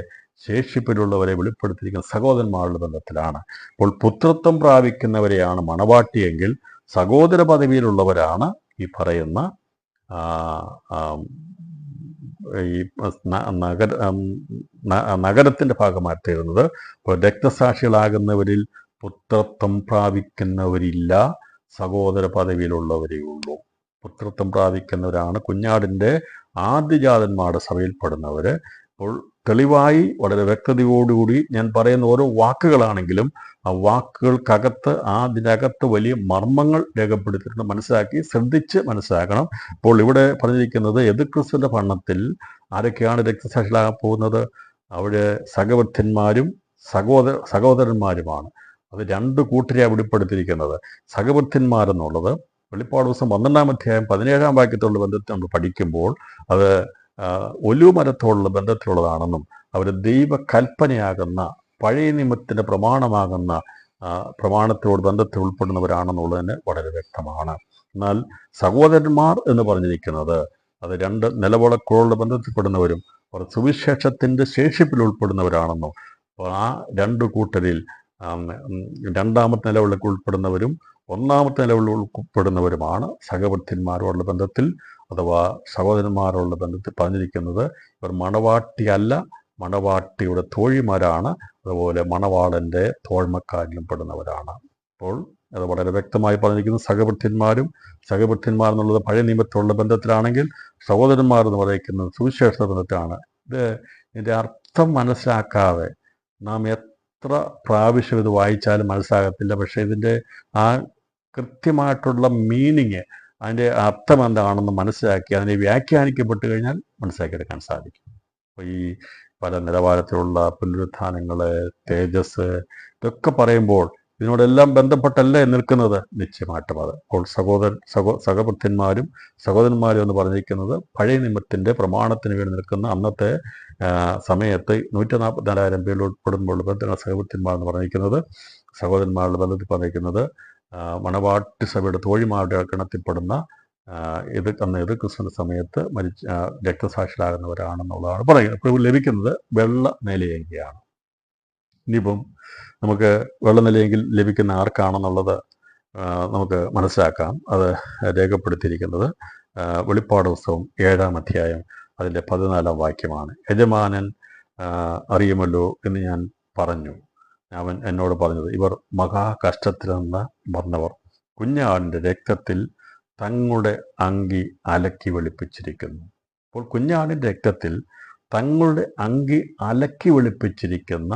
ശേഷിപ്പിലുള്ളവരെ വെളിപ്പെടുത്തിയിരിക്കുന്ന സഹോദരന്മാരുടെ ബന്ധത്തിലാണ്. അപ്പോൾ പുത്രത്വം പ്രാപിക്കുന്നവരെയാണ് മണവാട്ടിയെങ്കിൽ സഹോദര പദവിയിലുള്ളവരാണ് ഈ പറയുന്ന ഈ നഗരത്തിൻ്റെ ഭാഗമായി തീരുന്നത്. അപ്പോൾ രക്തസാക്ഷികളാകുന്നവരിൽ പുത്രത്വം പ്രാപിക്കുന്നവരില്ല, സഹോദര പദവിയിലുള്ളവരേ ഉള്ളൂ. പുത്രത്വം പ്രാപിക്കുന്നവരാണ് കുഞ്ഞാടിൻ്റെ ആദ്യജാതന്മാരുടെ സഭയിൽപ്പെടുന്നവർ. അപ്പോൾ തെളിവായി വളരെ വ്യക്തതയോടുകൂടി ഞാൻ പറയുന്ന ഓരോ വാക്കുകളാണെങ്കിലും ആ വാക്കുകൾക്കകത്ത് അതിനകത്ത് വലിയ മർമ്മങ്ങൾ രേഖപ്പെടുത്തിയിട്ടുണ്ട്. മനസ്സിലാക്കി ശ്രദ്ധിച്ച് മനസ്സിലാക്കണം. അപ്പോൾ ഇവിടെ പറഞ്ഞിരിക്കുന്നത് എതിർക്രിസ്തുവിൻ്റെ ഭരണത്തിൽ ആരൊക്കെയാണ് രക്തസാക്ഷികളാകാൻ പോകുന്നത്? അവിടെ സഹവൃത്യന്മാരും സഹോദരന്മാരുമാണ്. അത് രണ്ട് കൂട്ടരെയാണ് വെളിപ്പെടുത്തിയിരിക്കുന്നത്. സഹവൃത്യന്മാരെന്നുള്ളത് വെളിപ്പാട് ദിവസം 12-ാം അധ്യായം 17-ാം വാക്യത്തോടുള്ള ബന്ധത്തിൽ നമ്മൾ പഠിക്കുമ്പോൾ അത് ഒലിവുമരത്തോടുള്ള ബന്ധത്തിലുള്ളതാണെന്നും അവർ ദൈവകൽപ്പനയാകുന്ന പഴയ നിയമത്തിൻ്റെ പ്രമാണമാകുന്ന പ്രമാണത്തോട് ബന്ധത്തിൽ ഉൾപ്പെടുന്നവരാണെന്നുള്ളതിന് വളരെ വ്യക്തമാണ്. എന്നാൽ സഹോദരന്മാർ എന്ന് പറഞ്ഞിരിക്കുന്നത് അത് രണ്ട് നിലവിളക്കുകളുടെ ബന്ധത്തിൽപ്പെടുന്നവരും അവർ സുവിശേഷത്തിൻ്റെ ശേഷിപ്പിൽ ഉൾപ്പെടുന്നവരാണെന്നും അപ്പോൾ ആ രണ്ട് കൂട്ടരിൽ രണ്ടാമത്തെ നിലവിളക്ക് ഉൾപ്പെടുന്നവരും ഒന്നാമത്തെ നിലവിൽ ഉൾപ്പെടുന്നവരുമാണ് സഹവൃത്യന്മാരോടുള്ള ബന്ധത്തിൽ അഥവാ സഹോദരന്മാരോടുള്ള ബന്ധത്തിൽ പറഞ്ഞിരിക്കുന്നത്. ഇവർ മണവാട്ടിയല്ല, മണവാട്ടിയുടെ തോഴിമാരാണ്. അതുപോലെ മണവാളൻ്റെ തോഴ്മക്കാരിലും പെടുന്നവരാണ്. അപ്പോൾ അത് വളരെ വ്യക്തമായി പറഞ്ഞിരിക്കുന്നത് സഹവൃത്യന്മാർ എന്നുള്ളത് പഴയ നിയമത്തോടുള്ള ബന്ധത്തിലാണെങ്കിൽ സഹോദരന്മാർ എന്ന് പറയുന്നത് സുവിശേഷ ബന്ധത്തിലാണ്. ഇതിൻ്റെ അർത്ഥം മനസ്സിലാക്കാതെ നാം എത്ര പ്രാവശ്യം ഇത് വായിച്ചാലും മനസ്സിലാകത്തില്ല. പക്ഷേ ഇതിൻ്റെ ആ കൃത്യമായിട്ടുള്ള മീനിങ്, അതിൻ്റെ അർത്ഥം എന്താണെന്ന് മനസ്സിലാക്കി അതിനെ വ്യാഖ്യാനിക്കപ്പെട്ട് കഴിഞ്ഞാൽ മനസ്സിലാക്കിയെടുക്കാൻ സാധിക്കും. അപ്പോൾ ഈ പല നിലവാരത്തിലുള്ള പുനരുത്ഥാനങ്ങൾ, തേജസ്, ഇതൊക്കെ പറയുമ്പോൾ ഇതിനോടെല്ലാം ബന്ധപ്പെട്ടല്ലേ നിൽക്കുന്നത്? നിശ്ചയമായിട്ടും അത്. അപ്പോൾ സഹവൃത്യന്മാരും സഹോദരന്മാരും എന്ന് പറഞ്ഞിരിക്കുന്നത് പഴയ നിയമത്തിൻ്റെ പ്രമാണത്തിന് വേണ്ടി നിൽക്കുന്ന അന്നത്തെ സമയത്ത് 144,000 പേരിൽ ഉൾപ്പെടുമ്പോൾ ബന്ധത്തിലാണ് സഹവൃത്യന്മാർ എന്ന് പറഞ്ഞിരിക്കുന്നത്. സഹോദരന്മാരുടെ ബന്ധത്തിൽ പറഞ്ഞിരിക്കുന്നത് മണവാട്ടി സഭയുടെ തോഴിമാരുടെ ഗണത്തിൽപ്പെടുന്ന അന്ന് ക്രിസ്തുവിൻ്റെ സമയത്ത് രക്തസാക്ഷികളാകുന്നവരാണെന്നുള്ളതാണ് പറയുന്നത്. ഇപ്പോൾ ലഭിക്കുന്നത് വെള്ള നിലയെങ്കിയാണ്. ഇനിയിപ്പം നമുക്ക് വെള്ള നിലയെങ്കിൽ ലഭിക്കുന്ന ആർക്കാണെന്നുള്ളത് നമുക്ക് മനസ്സിലാക്കാം. അത് രേഖപ്പെടുത്തിയിരിക്കുന്നത് വെളിപ്പാട് പുസ്തകം 7-ാം അധ്യായം അതിൻ്റെ 14-ാം വാക്യമാണ്. യജമാനൻ അറിയുമല്ലോ എന്ന് ഞാൻ പറഞ്ഞു. അവൻ എന്നോട് പറഞ്ഞത്, ഇവർ മഹാകഷ്ടത്തിൽ നിന്ന് വന്നവർ കുഞ്ഞാടിൻ്റെ രക്തത്തിൽ തങ്ങളുടെ അങ്കി അലക്കി വെളുപ്പിച്ചിരിക്കുന്നു. അപ്പോൾ കുഞ്ഞാടിൻ്റെ രക്തത്തിൽ തങ്ങളുടെ അങ്കി അലക്കി വെളുപ്പിച്ചിരിക്കുന്ന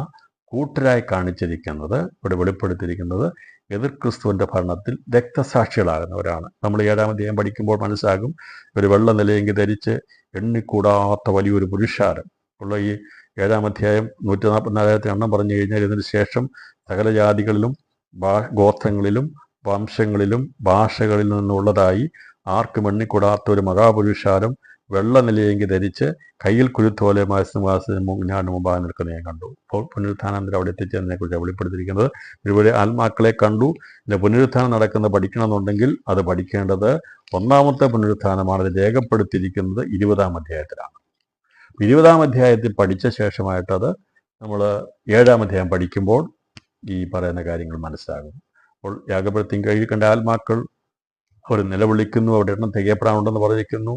കൂട്ടരായി കാണിച്ചിരിക്കുന്നത് ഇവിടെ വെളിപ്പെടുത്തിയിരിക്കുന്നത് എതിർക്രിസ്തുവിൻ്റെ ഭരണത്തിൽ രക്തസാക്ഷികളാകുന്നവരാണ്. നമ്മൾ 7-ാം അധ്യായം പഠിക്കുമ്പോൾ മനസ്സിലാകും. ഒരു വെള്ള നിലയെങ്കിൽ ധരിച്ച് എണ്ണിക്കൂടാത്ത വലിയൊരു പുരുഷാരം ഉള്ള ഈ 7-ാം അധ്യായം 144,000 എണ്ണം പറഞ്ഞു കഴിഞ്ഞാൽ ഇതിന് ശേഷം സകല ജാതികളിലും ഗോത്രങ്ങളിലും വംശങ്ങളിലും ഭാഷകളിൽ നിന്നുള്ളതായി ആർക്കും എണ്ണിക്കൂടാത്ത ഒരു മഹാപുരുഷാരം വെള്ള നിലയെങ്കിൽ ധരിച്ച് കയ്യിൽ കുരുത്തോലമായ സിംഹാസനം മുമ്പാകെ നിൽക്കുന്നത് ഞാൻ കണ്ടു. അപ്പോൾ പുനരുത്ഥാനാന്തരം അവിടെ എത്തിച്ചതിനെക്കുറിച്ച് വെളിപ്പെടുത്തിയിരിക്കുന്നത്. ഇവരുടെ ആത്മാക്കളെ കണ്ടു. പിന്നെ പുനരുത്ഥാനം നടക്കുന്നത് പഠിക്കണമെന്നുണ്ടെങ്കിൽ അത് പഠിക്കേണ്ടത് 1-ാമത്തെ പുനരുത്ഥാനമാണ്. അത് രേഖപ്പെടുത്തിയിരിക്കുന്നത് 20-ാം അധ്യായത്തിലാണ്. 20-ാം അധ്യായത്തിൽ പഠിച്ച ശേഷമായിട്ടത് നമ്മൾ 7-ാം അധ്യായം പഠിക്കുമ്പോൾ ഈ പറയുന്ന കാര്യങ്ങൾ മനസ്സിലാകും. അപ്പോൾ യാഗപീഠത്തിൽ കണ്ട ആത്മാക്കൾ അവർ നിലവിളിക്കുന്നു. അവിടെ എണ്ണം തികയപ്പെടാനുണ്ടെന്ന് പറഞ്ഞിരിക്കുന്നു.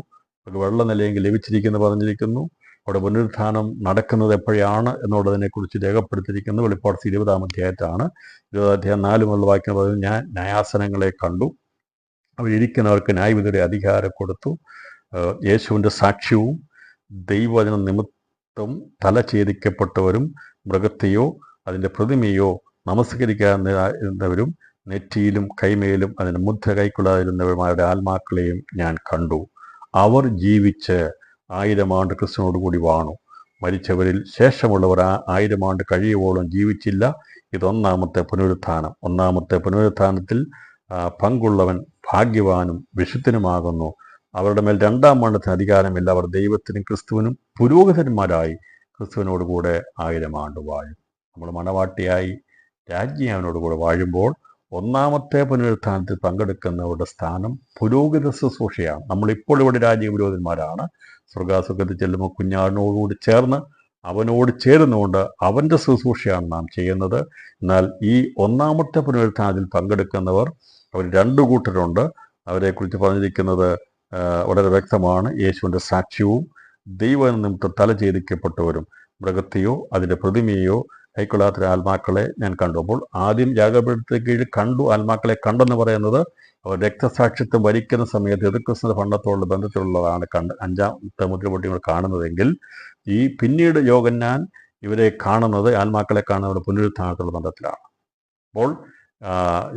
അവർക്ക് വെള്ള നിലയെങ്കിൽ ലഭിച്ചിരിക്കുന്നു പറഞ്ഞിരിക്കുന്നു. അവിടെ പുനരുത്ഥാനം നടക്കുന്നത് എപ്പോഴാണ് എന്നുള്ളതിനെക്കുറിച്ച് രേഖപ്പെടുത്തിയിരിക്കുന്നത് വെളിപ്പാട് 20-ാം അധ്യായത്തിലാണ്. 20-ാം അധ്യായം 4 മുതൽ വാക്യം പറയുന്നത്, ഞാൻ ന്യായാസനങ്ങളെ കണ്ടു, അവരിയ്ക്കുന്നവർക്ക് ന്യായവിധിയുടെ അധികാരം കൊടുത്തു. യേശുവിൻ്റെ സാക്ഷ്യവും ദൈവവചന നിമിത്തം തല ഛേദിക്കപ്പെട്ടവരും മൃഗത്തെയോ അതിൻ്റെ പ്രതിമയോ നമസ്കരിക്കാതിരുന്നവരും നെറ്റിയിലും കൈമേലും അതിന് മുദ്ര കൈക്കൊള്ളാതിരുന്നവരുമാരുടെ ആത്മാക്കളെയും ഞാൻ കണ്ടു. അവർ ജീവിച്ച് 1000 ആണ്ട് ക്രിസ്തുവിനോടുകൂടി വാണു. മരിച്ചവരിൽ ശേഷമുള്ളവർ 1000 ആണ്ട് കഴിയുവോളം ജീവിച്ചില്ല. ഇത് 1-ാമത്തെ പുനരുത്ഥാനം. 1-ാമത്തെ പുനരുത്ഥാനത്തിൽ പങ്കുള്ളവൻ ഭാഗ്യവാനും വിശുദ്ധനുമാകുന്നു. അവരുടെ മേൽ 2-ാം മരണത്തിന് അധികാരമില്ല. അവർ ദൈവത്തിനും ക്രിസ്തുവിനും പുരോഹിതന്മാരായി ക്രിസ്തുവിനോടുകൂടെ 1000 ആണ്ട് വാഴും. നമ്മൾ മണവാട്ടിയായി രാജ്ഞിയാവിനോടുകൂടെ വാഴുമ്പോൾ 1-ാമത്തെ പുനരുത്ഥാനത്തിൽ പങ്കെടുക്കുന്നവരുടെ സ്ഥാനം പുരോഹിത ശുശ്രൂഷയാണ്. നമ്മളിപ്പോൾ ഇവിടെ രാജ്യവിരോധന്മാരാണ്. സ്വർഗാസുഖത്തിൽ ചെല്ലുമ്പോൾ കുഞ്ഞാടിനോടുകൂടി ചേർന്ന് അവനോട് ചേരുന്നുകൊണ്ട് അവൻ്റെ ശുശ്രൂഷയാണ് നാം ചെയ്യുന്നത്. എന്നാൽ ഈ ഒന്നാമത്തെ പുനരുത്ഥാനത്തിൽ പങ്കെടുക്കുന്നവർ അവർ രണ്ടു കൂട്ടരുണ്ട്. അവരെക്കുറിച്ച് പറഞ്ഞിരിക്കുന്നത് വളരെ വ്യക്തമാണ്. യേശുവിൻ്റെ സാക്ഷ്യവും ദൈവ നിമിത്തം തല ഛേദിക്കപ്പെട്ടവരും മൃഗത്തെയോ അതിൻ്റെ പ്രതിമയെയോ കൈക്കൊള്ളാത്ത ആത്മാക്കളെ ഞാൻ കണ്ടു. അപ്പോൾ ആദ്യം യാഗപീഠത്തിന് കീഴിൽ കണ്ടു, ആത്മാക്കളെ കണ്ടെന്ന് പറയുന്നത് അവർ രക്തസാക്ഷിത്വം വരിക്കുന്ന സമയത്ത് എതിർക്രിസ്തുവിൻ്റെ ഭരണത്തോടുള്ള ബന്ധത്തിലുള്ളതാണ് അഞ്ചാമത്തെ മുദ്രപൊട്ടികൾ കാണുന്നതെങ്കിൽ ഈ പിന്നീട് യോഹന്നാൻ ഇവരെ കാണുന്നത്, ആത്മാക്കളെ കാണുന്നത് പുനരുത്ഥാനത്തോടുള്ള ബന്ധത്തിലാണ്. അപ്പോൾ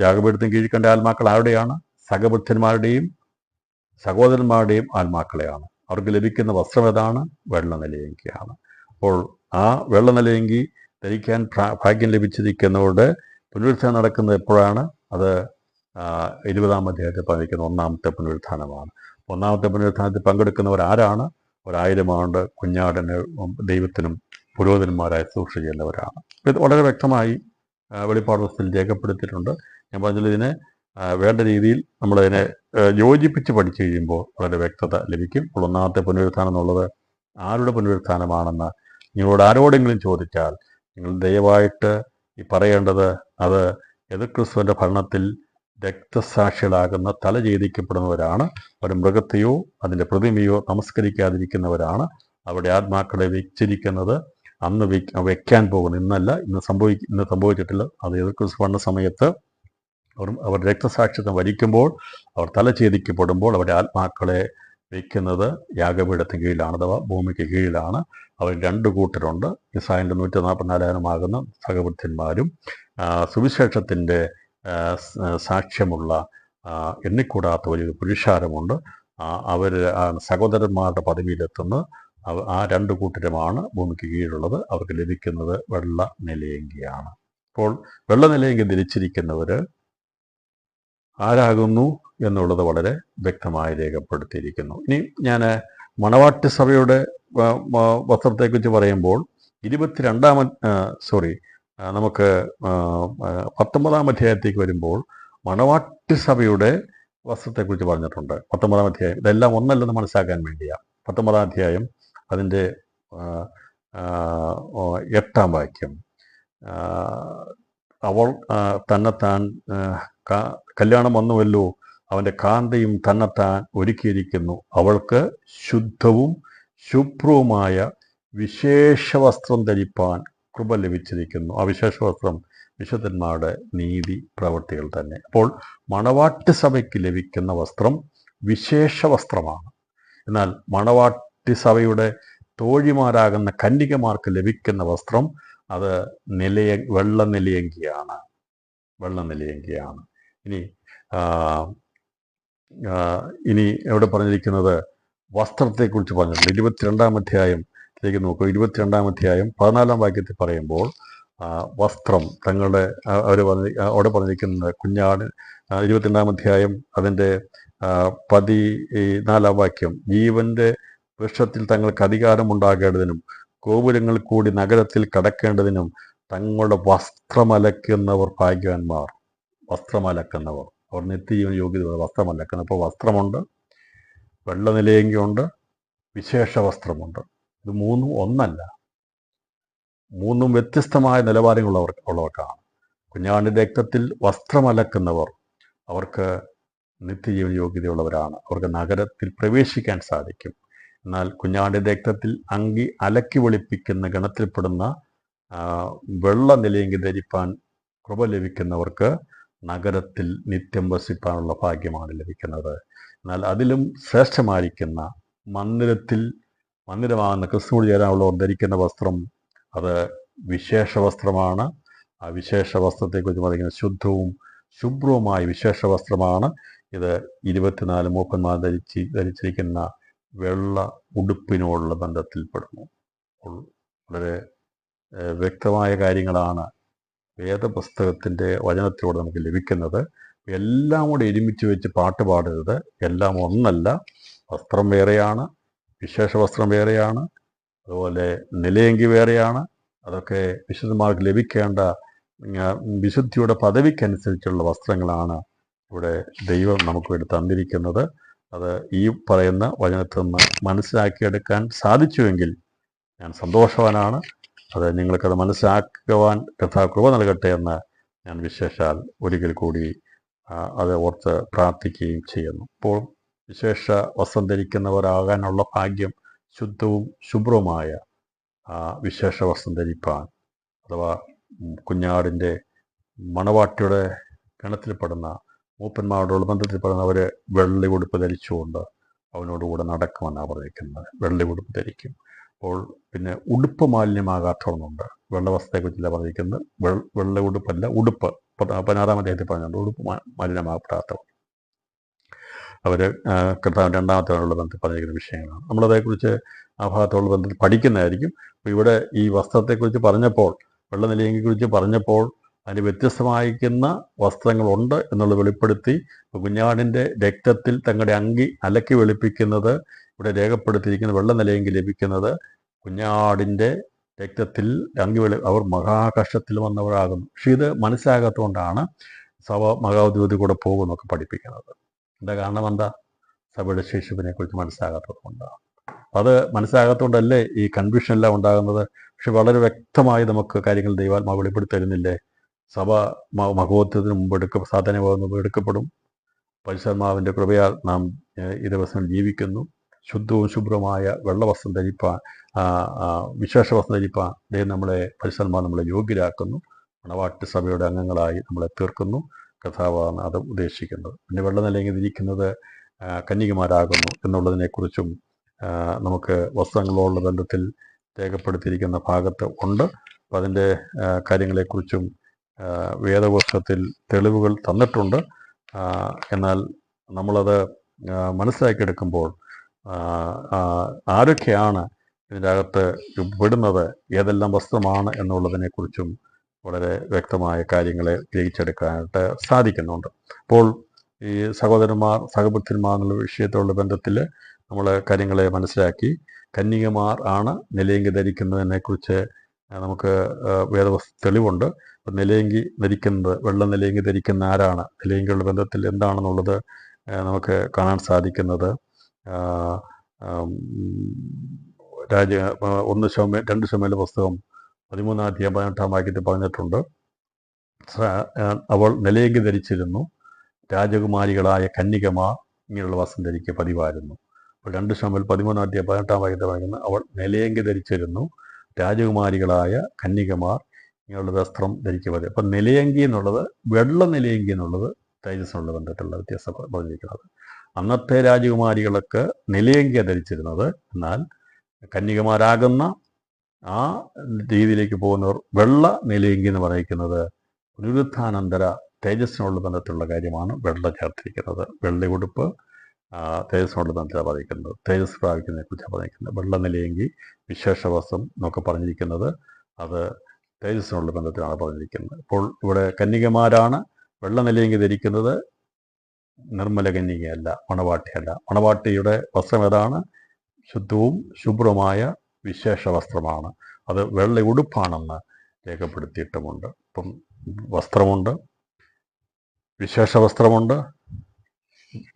യാഗപീഠത്തിന് കീഴിൽ കണ്ട ആത്മാക്കൾ ആരുടെയാണ്? സഹബുദ്ധന്മാരുടെയും സഹോദരന്മാരുടെയും ആത്മാക്കളെയാണ്. അവർക്ക് ലഭിക്കുന്ന വസ്ത്രം ഏതാണ്? വെള്ള നിലയങ്കിയാണ്. അപ്പോൾ ആ വെള്ള നിലയങ്കി ധരിക്കാൻ ഭാഗ്യം ലഭിച്ചിരിക്കുന്നവരുടെ പുനരുത്ഥാനം നടക്കുന്നത് എപ്പോഴാണ്? അത് 20-ാം അധ്യായത്തിൽ പറഞ്ഞിരിക്കുന്ന ഒന്നാമത്തെ പുനരുത്ഥാനമാണ്. ഒന്നാമത്തെ പുനരുത്ഥാനത്തിൽ പങ്കെടുക്കുന്നവർ ആരാണ്? 1000 ആണ്ട് കുഞ്ഞാടിന് ദൈവത്തിനും പുരോഹിതന്മാരായി ശുശ്രൂഷ ചെയ്യുന്നവരാണ്. ഇത് വളരെ വ്യക്തമായി വെളിപ്പാട് പുസ്തകത്തിൽ രേഖപ്പെടുത്തിയിട്ടുണ്ട്. ഞാൻ പറഞ്ഞാൽ ഇതിനെ വേണ്ട രീതിയിൽ നമ്മളതിനെ യോജിപ്പിച്ച് പഠിച്ചു കഴിയുമ്പോൾ വളരെ വ്യക്തത ലഭിക്കും. അപ്പോൾ ഒന്നാമത്തെ പുനരുത്ഥാനം എന്നുള്ളത് ആരുടെ പുനരുത്ഥാനമാണെന്ന് നിങ്ങളോട് ആരോടെങ്കിലും ചോദിച്ചാൽ നിങ്ങൾ ദയവായിട്ട് ഈ പറയേണ്ടത് അത് എതിർക്രിസ്തുവിൻ്റെ ഭരണത്തിൽ രക്തസാക്ഷികളാകുന്ന തല ഛേദിക്കപ്പെടുന്നവരാണ്. അവർ മൃഗത്തെയോ അതിൻ്റെ പ്രതിമയോ നമസ്കരിക്കാതിരിക്കുന്നവരാണ്. അവിടെ ആത്മാക്കളെ വെച്ചിരിക്കുന്നത് അന്ന് വെക്കാൻ പോകുന്നു, ഇന്നല്ല, ഇന്ന് സംഭവിച്ചിട്ടില്ല. അത് എതിർക്രിസ്തു ഭരണ സമയത്ത് അവർ രക്തസാക്ഷിത്വം വരിക്കുമ്പോൾ, അവർ തല ഛേദിക്കപ്പെടുമ്പോൾ അവിടെ ആത്മാക്കളെ വയ്ക്കുന്നത് യാഗപീഠത്തിന് കീഴിലാണ്, അഥവാ ഭൂമിക്ക് കീഴിലാണ്. അവർ രണ്ടു കൂട്ടരുണ്ട്. ഇസ്രായേലിൻ്റെ 144,000 സഹബുദ്ധന്മാരും സുവിശേഷത്തിൻ്റെ സാക്ഷ്യമുള്ള എണ്ണിക്കൂടാത്ത വലിയൊരു പുരുഷാരമുണ്ട്. അവർ സഹോദരന്മാരുടെ പദവിയിലെത്തുന്ന ആ രണ്ടു കൂട്ടരുമാണ് ഭൂമിക്ക് കീഴിലുള്ളത്. അവർക്ക് ലഭിക്കുന്നത് വെള്ള നിലയങ്കിയാണ്. അപ്പോൾ വെള്ള നിലയങ്കി ധരിച്ചിരിക്കുന്നവർ ആരാകുന്നു എന്നുള്ളത് വളരെ വ്യക്തമായി രേഖപ്പെടുത്തിയിരിക്കുന്നു. ഇനി ഞാൻ മണവാട്ടി സഭയുടെ വസ്ത്രത്തെക്കുറിച്ച് പറയുമ്പോൾ 19-ാം അധ്യായത്തേക്ക് വരുമ്പോൾ മണവാട്ടി സഭയുടെ വസ്ത്രത്തെക്കുറിച്ച് പറഞ്ഞിട്ടുണ്ട്. 19-ാം അധ്യായം ഇതെല്ലാം ഒന്നല്ലെന്ന് മനസ്സിലാക്കാൻ വേണ്ടിയാണ്. 19-ാം അധ്യായം അതിൻ്റെ 8-ാം വാക്യം, അവൾ തന്നെത്താൻ കല്യാണം വന്നുവല്ലോ, അവൻ്റെ കാന്തയും തന്നെത്താൻ ഒരുക്കിയിരിക്കുന്നു, അവൾക്ക് ശുദ്ധവും ശുഭ്രവുമായ വിശേഷ വസ്ത്രം ധരിപ്പാൻ കൃപ ലഭിച്ചിരിക്കുന്നു. ആ വിശേഷ വസ്ത്രം വിശുദ്ധന്മാരുടെ നീതി പ്രവൃത്തികൾ തന്നെ. അപ്പോൾ മണവാട്ടി സഭയ്ക്ക് ലഭിക്കുന്ന വസ്ത്രം വിശേഷ വസ്ത്രമാണ്. എന്നാൽ മണവാട്ടി സഭയുടെ തോഴിമാരാകുന്ന കന്യകമാർക്ക് ലഭിക്കുന്ന വസ്ത്രം അത് വെള്ള നിലയങ്കിയാണ്. ഇനി എവിടെ പറഞ്ഞിരിക്കുന്നത്? വസ്ത്രത്തെക്കുറിച്ച് പറഞ്ഞിട്ടുണ്ട്. 22-ാം അധ്യായത്തിലേക്ക് നോക്കൂ. 22-ാം അധ്യായം 14-ാം വാക്യത്തിൽ പറയുമ്പോൾ വസ്ത്രം തങ്ങളുടെ അവിടെ പറഞ്ഞിരിക്കുന്നത് കുഞ്ഞാട്. 22-ാം അധ്യായം അതിൻ്റെ 14-ാം വാക്യം, ജീവന്റെ വൃക്ഷത്തിൽ തങ്ങൾക്ക് അധികാരമുണ്ടാകേണ്ടതിനും ഗോപുരങ്ങളിൽ കൂടി നഗരത്തിൽ കടക്കേണ്ടതിനും തങ്ങളുടെ വസ്ത്രമലക്കുന്നവർ ഭാഗ്യവാന്മാർ. വസ്ത്രമലക്കുന്നവർ, അവർ നിത്യജീവൻ യോഗ്യത വസ്ത്രമലക്കുന്നത്. അപ്പോൾ വസ്ത്രമുണ്ട്, വെള്ള നിലയങ്കിയുണ്ട്, വിശേഷ വസ്ത്രമുണ്ട്. ഇത് മൂന്നും ഒന്നല്ല, മൂന്നും വ്യത്യസ്തമായ നിലവാരങ്ങളുള്ളവർക്കാണ്. കുഞ്ഞാടിൻ്റെ രക്തത്തിൽ വസ്ത്രമലക്കുന്നവർ അവർക്ക് നിത്യജീവൻ യോഗ്യതയുള്ളവരാണ്. അവർക്ക് നഗരത്തിൽ പ്രവേശിക്കാൻ സാധിക്കും. എന്നാൽ കുഞ്ഞാടിൻ്റെ രക്തത്തിൽ അങ്കി അലക്കി വെളുപ്പിക്കുന്ന ഗണത്തിൽപ്പെടുന്ന വെള്ള നിലയങ്കി ധരിപ്പാൻ കൃപ ലഭിക്കുന്നവർക്ക് നഗരത്തിൽ നിത്യം വസിപ്പാനുള്ള ഭാഗ്യമാണ് ലഭിക്കുന്നത്. എന്നാൽ അതിലും ശ്രേഷ്ഠമായിരിക്കുന്ന മന്ദിരമാകുന്ന ക്രിസ്തുവോട് ചേരാനുള്ളവർ ധരിക്കുന്ന വസ്ത്രം അത് വിശേഷ വസ്ത്രമാണ്. ആ വിശേഷ വസ്ത്രത്തെക്കുറിച്ച് പറയുന്നത് ശുദ്ധവും ശുഭ്രവുമായ വിശേഷ വസ്ത്രമാണ്. ഇത് 24 മൂപ്പന്മാർ ധരിച്ചിരിക്കുന്ന വെള്ള ഉടുപ്പിനോടുള്ള ബന്ധത്തിൽപ്പെടുന്നു. വളരെ വ്യക്തമായ കാര്യങ്ങളാണ് വേദപുസ്തകത്തിൻ്റെ വചനത്തിലൂടെ നമുക്ക് ലഭിക്കുന്നത്. എല്ലാം കൂടെ ഒരുമിച്ച് വെച്ച് പാട്ട് പാടരുത്. എല്ലാം ഒന്നല്ല. വസ്ത്രം വേറെയാണ്, വിശേഷ വസ്ത്രം വേറെയാണ്, അതുപോലെ നിലയങ്കി വേറെയാണ്. അതൊക്കെ വിശുദ്ധന്മാർക്ക് ലഭിക്കേണ്ട വിശുദ്ധിയുടെ പദവിക്കനുസരിച്ചുള്ള വസ്ത്രങ്ങളാണ് ഇവിടെ ദൈവം നമുക്ക് വേണ്ടി തന്നിരിക്കുന്നത്. അത് ഈ പറയുന്ന വചനത്തിൽ നിന്ന് മനസ്സിലാക്കിയെടുക്കാൻ സാധിച്ചുവെങ്കിൽ ഞാൻ സന്തോഷവാനാണ്. അത് നിങ്ങൾക്കത് മനസ്സിലാക്കുവാൻ കർത്താവ് കൃപ നൽകട്ടെ എന്ന് ഞാൻ വിശേഷാൽ ഒരിക്കൽ കൂടി അത് ഓർത്ത് പ്രാർത്ഥിക്കുകയും ചെയ്യുന്നു. ഇപ്പോൾ വിശേഷ വസ്ത്രം ധരിക്കുന്നവരാകാനുള്ള ഭാഗ്യം ശുദ്ധവും ശുഭ്രവുമായ വിശേഷ വസ്ത്രം ധരിപ്പാൻ, അഥവാ കുഞ്ഞാടിൻ്റെ മണവാട്ടിയുടെ ഗണത്തിൽപ്പെടുന്ന മൂപ്പന്മാരോടുള്ള ബന്ധത്തിൽപ്പെടുന്ന അവർ വെള്ളി ഉടുപ്പ് ധരിച്ചുകൊണ്ട് അവനോടുകൂടെ നടക്കുമെന്നാണ് പറഞ്ഞിരിക്കുന്നത്. വെള്ളി ഉടുപ്പ് ധരിക്കും. അപ്പോൾ പിന്നെ ഉടുപ്പ് മാലിന്യമാകാത്തവന്നുണ്ട്. വെള്ളവസ്ത്രത്തെക്കുറിച്ചല്ല പറഞ്ഞിരിക്കുന്നത്. വെള്ള ഉടുപ്പല്ല, ഉടുപ്പ് 16-ാം അധ്യായത്തിൽ പറഞ്ഞിട്ടുണ്ട്. ഉടുപ്പ് മാലിന്യമാകപ്പെടാത്തവർ അവർ കർത്താവിൻ്റെ രണ്ടാമത്തേവനുള്ള ബന്ധത്തിൽ പറഞ്ഞിരിക്കുന്ന വിഷയങ്ങളാണ്. നമ്മളതേക്കുറിച്ച് ആ ഭാഗത്തുള്ള ബന്ധത്തിൽ പഠിക്കുന്നതായിരിക്കും. അപ്പോൾ ഇവിടെ ഈ വസ്ത്രത്തെക്കുറിച്ച് പറഞ്ഞപ്പോൾ, വെള്ളനിലയെക്കുറിച്ച് പറഞ്ഞപ്പോൾ അതിന് വ്യത്യസ്തമായിരിക്കുന്ന വസ്ത്രങ്ങളുണ്ട് എന്നുള്ളത് വെളിപ്പെടുത്തി. കുഞ്ഞാടിൻ്റെ രക്തത്തിൽ തങ്ങളുടെ അങ്കി അലക്കി വെളുപ്പിക്കുന്നത് ഇവിടെ രേഖപ്പെടുത്തിയിരിക്കുന്ന വെള്ളനിലയെങ്കിൽ ലഭിക്കുന്നത് കുഞ്ഞാടിൻ്റെ രക്തത്തിൽ അങ്കി അവർ മഹാകഷ്ടത്തിൽ വന്നവരാകുന്നു. പക്ഷേ ഇത് മനസ്സിലാകാത്തതുകൊണ്ടാണ് സഭ മഹാദ്യൂതി കൂടെ പോകുന്നൊക്കെ പഠിപ്പിക്കുന്നത്. എന്താ കാരണം? എന്താ? സഭയുടെ ശേഷിപ്പിനെ കുറിച്ച് മനസ്സിലാകാത്തതുകൊണ്ടാണ്. അത് മനസ്സിലാകാത്തതുകൊണ്ടല്ലേ ഈ കൺഫ്യൂഷൻ എല്ലാം ഉണ്ടാകുന്നത്. പക്ഷെ വളരെ വ്യക്തമായി നമുക്ക് കാര്യങ്ങൾ ദൈവാത്മാവ് വെളിപ്പെടുത്തി തരുന്നില്ലേ? സഭ മഹോത്സവത്തിന് മുമ്പ് സാധനമാകുന്ന എടുക്കപ്പെടും. പരിശുദ്ധാത്മാവിൻ്റെ കൃപയാൽ നാം ഈ ദിവസം ജീവിക്കുന്നു. ശുദ്ധവും ശുഭ്രമായ വെള്ളവസ്ത്രം ധരിപ്പാൻ, വിശേഷ വസ്ത്രം ധരിപ്പാൻ ദൈവം നമ്മളെ, പരിശുദ്ധാത്മാവ് നമ്മളെ യോഗ്യരാക്കുന്നു. മണവാട്ടി സഭയുടെ അംഗങ്ങളായി നമ്മളെ തീർക്കുന്നു. കഥാവാണ് അത് ഉദ്ദേശിക്കുന്നത്. പിന്നെ വെള്ളനിലയിൽ ഇരിക്കുന്നത് കന്യകമാരാകുന്നു എന്നുള്ളതിനെക്കുറിച്ചും നമുക്ക് വസ്ത്രങ്ങളോടുള്ള ബന്ധത്തിൽ രേഖപ്പെടുത്തിയിരിക്കുന്ന ഭാഗത്ത് ഉണ്ട്. അപ്പം അതിൻ്റെ കാര്യങ്ങളെക്കുറിച്ചും വേദപുസ്തകത്തിൽ തെളിവുകൾ തന്നിട്ടുണ്ട്. എന്നാൽ നമ്മളത് മനസ്സിലാക്കിയെടുക്കുമ്പോൾ ആരൊക്കെയാണ് ഇതിൻ്റെ അകത്ത് പെടുന്നത്, ഏതെല്ലാം വസ്ത്രമാണ് എന്നുള്ളതിനെക്കുറിച്ചും വളരെ വ്യക്തമായ കാര്യങ്ങളെ ഗ്രഹിച്ചെടുക്കാനായിട്ട് സാധിക്കുന്നുണ്ട്. അപ്പോൾ ഈ സഹോദരന്മാർ, സഹപുത്രന്മാർ എന്നുള്ള വിഷയത്തോടുള്ള ബന്ധത്തിൽ നമ്മൾ കാര്യങ്ങളെ മനസ്സിലാക്കി. കന്യകമാർ ആണ് നിലയങ്കി ധരിക്കുന്നതിനെക്കുറിച്ച് നമുക്ക് വേദവസ്തു തെളിവുണ്ട്. അപ്പം നിലയങ്കി ധരിക്കുന്നത്, വെള്ള നിലയങ്കി ധരിക്കുന്ന ആരാണ്, നിലയങ്കിയുള്ള ബന്ധത്തിൽ എന്താണെന്നുള്ളത് നമുക്ക് കാണാൻ സാധിക്കുന്നത് 2 ശമൂവേൽ പുസ്തകം 13-ാം അധ്യായം 18-ാം വാക്യത്തിൽ പറഞ്ഞിട്ടുണ്ട്. അവൾ നിലയങ്കി ധരിച്ചിരുന്നു, രാജകുമാരികളായ കന്യകമാർ ഇങ്ങനെയുള്ള വസ്ത്രം ധരിക്കുക പതിവായിരുന്നു. അപ്പോൾ 2 ശമൂവേൽ 13-ാം അധ്യായം 18-ാം വാക്യത്തിൽ പറയുന്നത് അവൾ നിലയങ്കി ധരിച്ചിരുന്നു, രാജകുമാരികളായ കന്യകമാർ ഇങ്ങനെയുള്ള വസ്ത്രം ധരിക്കുക പതിവ്. അപ്പം നിലയങ്കി എന്നുള്ളത്, വെള്ള നിലയങ്കി എന്നുള്ളത് തേജസ്സിനുള്ള ബന്ധത്തിലുള്ള വ്യത്യാസം പറഞ്ഞിരിക്കുന്നത്. അന്നത്തെ രാജകുമാരികളൊക്കെ നിലയങ്കിയ ധരിച്ചിരുന്നത്. എന്നാൽ കന്യകമാരാകുന്ന ആ രീതിയിലേക്ക് പോകുന്നവർ വെള്ള നിലയങ്കി എന്ന് പറയുന്നത് പുനരുത്ഥാനന്തര തേജസ്സിനുള്ള ബന്ധത്തിലുള്ള കാര്യമാണ്. വെള്ള ചേർത്തിരിക്കുന്നത്, വെള്ള ഉടുപ്പ് തേജസ്സിനുള്ള ബന്ധത്തിലാണ് പറഞ്ഞിരിക്കുന്നത്. തേജസ് പ്രാപിക്കുന്നതിനെ കുറിച്ചാണ് പറഞ്ഞിരിക്കുന്നത്. വെള്ള നിലയങ്കി, വിശേഷ വസ്ത്രം എന്നൊക്കെ പറഞ്ഞിരിക്കുന്നത് അത് തേജസ്സിനുള്ള ബന്ധത്തിലാണ് പറഞ്ഞിരിക്കുന്നത്. അപ്പോൾ ഇവിടെ കന്യകമാരാണ് വെള്ള നിലയങ്കി ധരിക്കുന്നത്. നിർമ്മല കന്യകയല്ല, മണവാട്ടിയല്ല. മണവാട്ടിയുടെ വസ്ത്രം ഏതാണ്? ശുദ്ധവും ശുഭ്രമായ വിശേഷ വസ്ത്രമാണ്. അത് വെള്ള ഉടുപ്പാണെന്ന് രേഖപ്പെടുത്തിയിട്ടുമുണ്ട്. ഇപ്പം വസ്ത്രമുണ്ട്, വിശേഷ വസ്ത്രമുണ്ട്,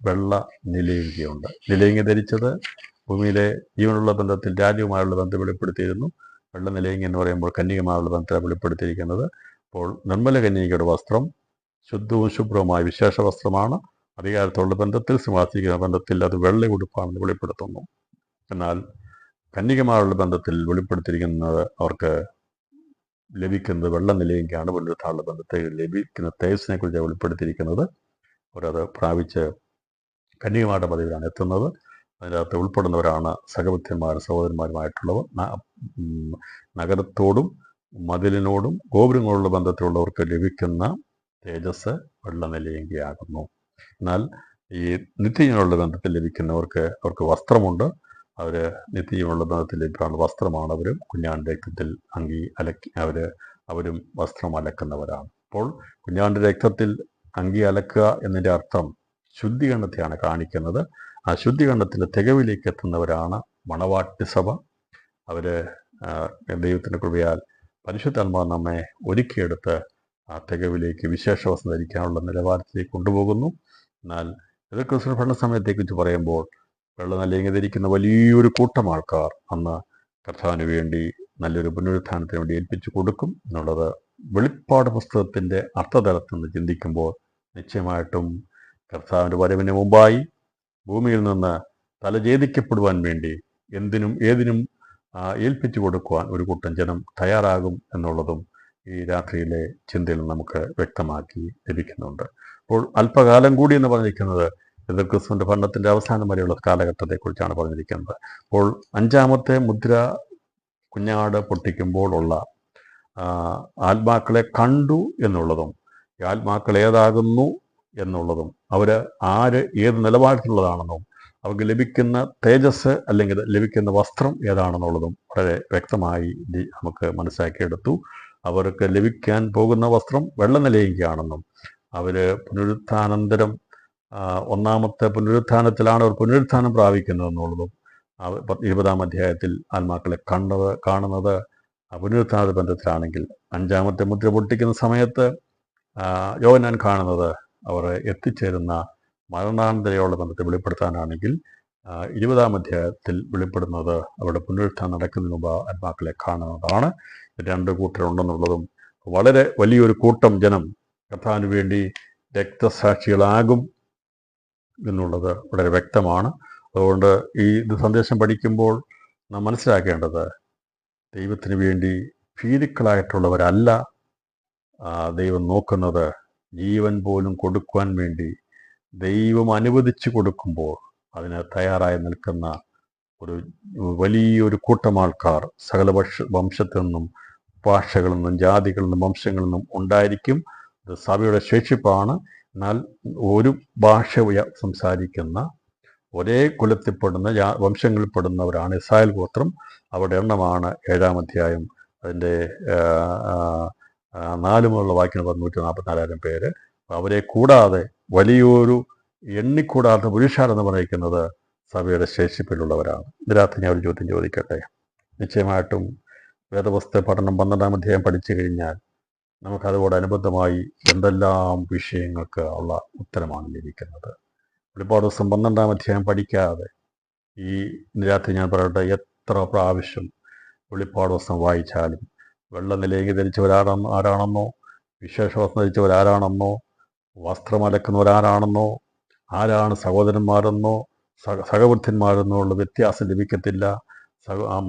വെള്ള നിലയങ്കിയുണ്ട്. നിലയങ്കി ധരിച്ചത് ഭൂമിയിലെ ജീവനുള്ള ബന്ധത്തിൽ രാജ്യവുമായുള്ള ബന്ധം വെളിപ്പെടുത്തിയിരുന്നു. വെള്ള നിലയങ്കി എന്ന് പറയുമ്പോൾ കന്യകമായുള്ള ബന്ധത്തെ വെളിപ്പെടുത്തിയിരിക്കുന്നത്. അപ്പോൾ നിർമ്മല കന്യകയുടെ വസ്ത്രം ശുദ്ധവും ശുഭ്രവുമായ വിശേഷ വസ്ത്രമാണ്. അധികാരത്തോടുള്ള ബന്ധത്തിൽ, സിംഹാസിക്കുന്ന ബന്ധത്തിൽ അത് വെള്ള ഉടുപ്പാണെന്ന് വെളിപ്പെടുത്തുന്നു. എന്നാൽ കന്യകമാരുടെ ബന്ധത്തിൽ വെളിപ്പെടുത്തിയിരിക്കുന്നത് അവർക്ക് ലഭിക്കുന്നത് വെള്ള നിലയങ്കിയാണ്. പുനരുത്ഥാനമുള്ള ബന്ധത്തെ ലഭിക്കുന്ന തേജസ്സിനെ കുറിച്ച് വെളിപ്പെടുത്തിയിരിക്കുന്നത്. അവരത് പ്രാപിച്ച് കന്യകമാരുടെ പദവിയിലാണ് എത്തുന്നത്. അതിനകത്ത് ഉൾപ്പെടുന്നവരാണ് സഹപുത്രന്മാരും സഹോദരന്മാരുമായിട്ടുള്ളവർ. നഗരത്തോടും മതിലിനോടും ഗോപുരങ്ങളോടുള്ള ബന്ധത്തിലുള്ളവർക്ക് ലഭിക്കുന്ന തേജസ് വെള്ള നിലയങ്കിയാകുന്നു. എന്നാൽ ഈ നിത്യജീവനുള്ള ബന്ധത്തിൽ ലഭിക്കുന്നവർക്ക് അവർക്ക് വസ്ത്രമുണ്ട്. അവർ നിത്യജീവനുള്ള ബന്ധത്തിൽ ലഭിക്കാനുള്ള വസ്ത്രമാണ്. അവരും കുഞ്ഞാൻ്റെ രക്തത്തിൽ അങ്കി അലക്കി അവരും വസ്ത്രം അലക്കുന്നവരാണ്. അപ്പോൾ കുഞ്ഞാൻ്റെ രക്തത്തിൽ അങ്കി അലക്കുക എന്നതിൻ്റെ അർത്ഥം ശുദ്ധീകരണത്തെയാണ് കാണിക്കുന്നത്. ആ ശുദ്ധീകരണത്തിൻ്റെ തികവിലേക്ക് എത്തുന്നവരാണ് മണവാട്ടി സഭ. അവർ ദൈവത്തിൻ്റെ കൃപയാൽ പരിശുദ്ധാത്മാവ് നമ്മെ ഒരുക്കിയെടുത്ത് ആ തികവിലേക്ക് വിശേഷ വസ്ത്രം ധരിക്കാനുള്ള നിലവാരത്തിലേക്ക് കൊണ്ടുപോകുന്നു. എന്നാൽ ഇത് ക്രിസ്തു ഭരണ സമയത്തെക്കുറിച്ച് പറയുമ്പോൾ വെള്ള നിലയങ്കി ധരിക്കുന്ന വലിയൊരു കൂട്ടം ആൾക്കാർ അന്ന് കർത്താവിന് വേണ്ടി നല്ലൊരു പുനരുത്ഥാനത്തിന് വേണ്ടി ഏൽപ്പിച്ചു കൊടുക്കും എന്നുള്ളത് വെളിപ്പാട് പുസ്തകത്തിൻ്റെ അർത്ഥതലത്തിൽ നിന്ന് ചിന്തിക്കുമ്പോൾ നിശ്ചയമായിട്ടും കർത്താവിൻ്റെ വരവിന് മുമ്പായി ഭൂമിയിൽ നിന്ന് തലഛേദിക്കപ്പെടുവാൻ വേണ്ടി എന്തിനും ഏതിനും ഏൽപ്പിച്ചു കൊടുക്കുവാൻ ഒരു കൂട്ടം ജനം തയ്യാറാകും എന്നുള്ളതും ഈ രാത്രിയിലെ ചിന്തയിൽ നമുക്ക് വ്യക്തമാക്കി ലഭിക്കുന്നുണ്ട്. അപ്പോൾ അല്പകാലം കൂടി എന്ന് പറഞ്ഞിരിക്കുന്നത് ഇത് ക്രിസ്തുവിൻ്റെ ഭരണത്തിൻ്റെ അവസാനം വരെയുള്ള കാലഘട്ടത്തെക്കുറിച്ചാണ് പറഞ്ഞിരിക്കുന്നത്. അപ്പോൾ 5-ാമത്തെ മുദ്ര കുഞ്ഞാട് പൊട്ടിക്കുമ്പോൾ ഉള്ള ആത്മാക്കളെ കണ്ടു എന്നുള്ളതും ഈ ആത്മാക്കൾ ഏതാകുന്നു എന്നുള്ളതും അവർ ഏത് നിലവാരത്തിലുള്ളതാണെന്നും അവർക്ക് ലഭിക്കുന്ന തേജസ് അല്ലെങ്കിൽ ലഭിക്കുന്ന വസ്ത്രം ഏതാണെന്നുള്ളതും വളരെ വ്യക്തമായി നമുക്ക് മനസ്സിലാക്കിയെടുത്തു. അവർക്ക് ലഭിക്കാൻ പോകുന്ന വസ്ത്രം വെള്ളനിലയുകയാണെന്നും അവർ പുനരുത്ഥാനന്തരം 1-ാമത്തെ പുനരുത്ഥാനത്തിലാണ് അവർ പുനരുത്ഥാനം പ്രാപിക്കുന്നതെന്നുള്ളതും 20-ാം അധ്യായത്തിൽ ആത്മാക്കളെ കാണുന്നത് പുനരുത്ഥാന ബന്ധത്തിലാണെങ്കിൽ 5-ാമത്തെ മുദ്ര പൊട്ടിക്കുന്ന സമയത്ത് യോഹന്നാൻ കാണുന്നത് അവർ എത്തിച്ചേരുന്ന മരണാനന്തരമുള്ള ബന്ധത്തെ വെളിപ്പെടുത്താനാണെങ്കിൽ 20-ാം അധ്യായത്തിൽ വെളിപ്പെടുന്നത് അവരുടെ പുനരുത്ഥാനം നടക്കുന്നതിന് മുമ്പ് ആത്മാക്കളെ കാണുന്നതാണ്. 2 കൂട്ടരുണ്ടെന്നുള്ളതും വളരെ വലിയൊരു കൂട്ടം ജനം കർത്താവിന് വേണ്ടി രക്തസാക്ഷികളാകും എന്നുള്ളത് വളരെ വ്യക്തമാണ്. അതുകൊണ്ട് ഇത് സന്ദേശം പഠിക്കുമ്പോൾ നാം മനസ്സിലാക്കേണ്ടത് ദൈവത്തിന് വേണ്ടി ഭീരുക്കളായിട്ടുള്ളവരല്ല ദൈവം നോക്കുന്നത്. ജീവൻ പോലും കൊടുക്കുവാൻ വേണ്ടി ദൈവം അനുവദിച്ചു കൊടുക്കുമ്പോൾ അതിന് തയ്യാറായി നിൽക്കുന്ന ഒരു വലിയൊരു കൂട്ടം ആൾക്കാർ സകല വംശത്തിൽ നിന്നും ഭാഷകളിൽ നിന്നും ജാതികളിൽ നിന്നും വംശങ്ങളിൽ നിന്നും ഉണ്ടായിരിക്കും. ഇത് സഭയുടെ ശേഷിപ്പാണ്. എന്നാൽ ഒരു ഭാഷ സംസാരിക്കുന്ന ഒരേ കുലത്തിൽപ്പെടുന്ന വംശങ്ങളിൽപ്പെടുന്നവരാണ് ഇസ്രായേൽ ഗോത്രം. അവരുടെ എണ്ണമാണ് 7-ാം അധ്യായം അതിൻ്റെ 4 മുതലുള്ള വാക്യം 144,000 പേര്. അവരെ കൂടാതെ വലിയൊരു എണ്ണിക്കൂടാത്ത പുരുഷാരെന്ന് പറയുന്നത് സഭയുടെ ശേഷിപ്പിലുള്ളവരാണ്. ഇതിനകത്ത് ഞാൻ ഒരു ചോദ്യം ചോദിക്കട്ടെ. നിശ്ചയമായിട്ടും വേദപുസ്തക പഠനം 12-ാം അധ്യായം പഠിച്ചു കഴിഞ്ഞാൽ നമുക്കതോടനുബന്ധമായി എന്തെല്ലാം വിഷയങ്ങൾക്ക് ഉള്ള ഉത്തരമാണ് ലഭിക്കുന്നത്. വെളിപ്പാട് ദിവസം 12-ാം അധ്യായം പഠിക്കാതെ ഈ രാത്രി ഞാൻ പറയട്ടെ, എത്ര പ്രാവശ്യം വെളിപ്പാട് ദിവസം വായിച്ചാലും വെള്ളനിലയിൽ ധരിച്ചവരാരാണെന്നോ വിശേഷ വസ്ത്രം ധരിച്ചവരാരാണെന്നോ വസ്ത്രമലക്കുന്നവരാരാണെന്നോ ആരാണ് സഹോദരന്മാരെന്നോ സഹവൃദ്ധന്മാരെന്നോ ഉള്ള വ്യത്യാസം ലഭിക്കത്തില്ല.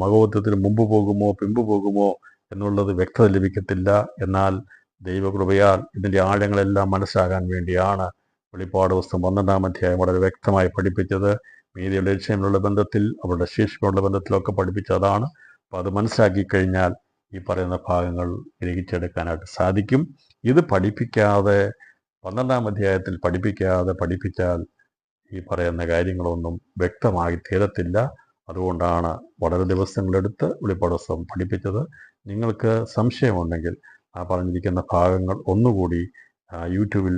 മഹോത്വത്തിന് മുമ്പ് പോകുമോ പിമ്പ് പോകുമോ എന്നുള്ളത് വ്യക്തത ലഭിക്കത്തില്ല. എന്നാൽ ദൈവകൃപയാൽ ഇതിൻ്റെ ആഴങ്ങളെല്ലാം മനസ്സിലാകാൻ വേണ്ടിയാണ് വെളിപ്പാട് പുസ്തകം 12-ാം അധ്യായം വളരെ വ്യക്തമായി പഠിപ്പിച്ചത്. മീതിയുടെ ലക്ഷ്യമുള്ള ബന്ധത്തിൽ അവരുടെ ശേഷിപ്പുള്ള ബന്ധത്തിലൊക്കെ പഠിപ്പിച്ചതാണ്. അപ്പോൾ അത് മനസ്സിലാക്കി കഴിഞ്ഞാൽ ഈ പറയുന്ന ഭാഗങ്ങൾ ഗ്രഹിച്ചെടുക്കാനായിട്ട് സാധിക്കും. ഇത് പഠിപ്പിക്കാതെ 12-ാം അധ്യായത്തിൽ പഠിപ്പിച്ചാൽ ഈ പറയുന്ന കാര്യങ്ങളൊന്നും വ്യക്തമായി തീരത്തില്ല. അതുകൊണ്ടാണ് വളരെ ദിവസങ്ങളെടുത്ത് വെളിപ്പാട് പുസ്തകം പഠിപ്പിച്ചത്. നിങ്ങൾക്ക് സംശയമുണ്ടെങ്കിൽ പറഞ്ഞിരിക്കുന്ന ഭാഗങ്ങൾ ഒന്നുകൂടി യൂട്യൂബിൽ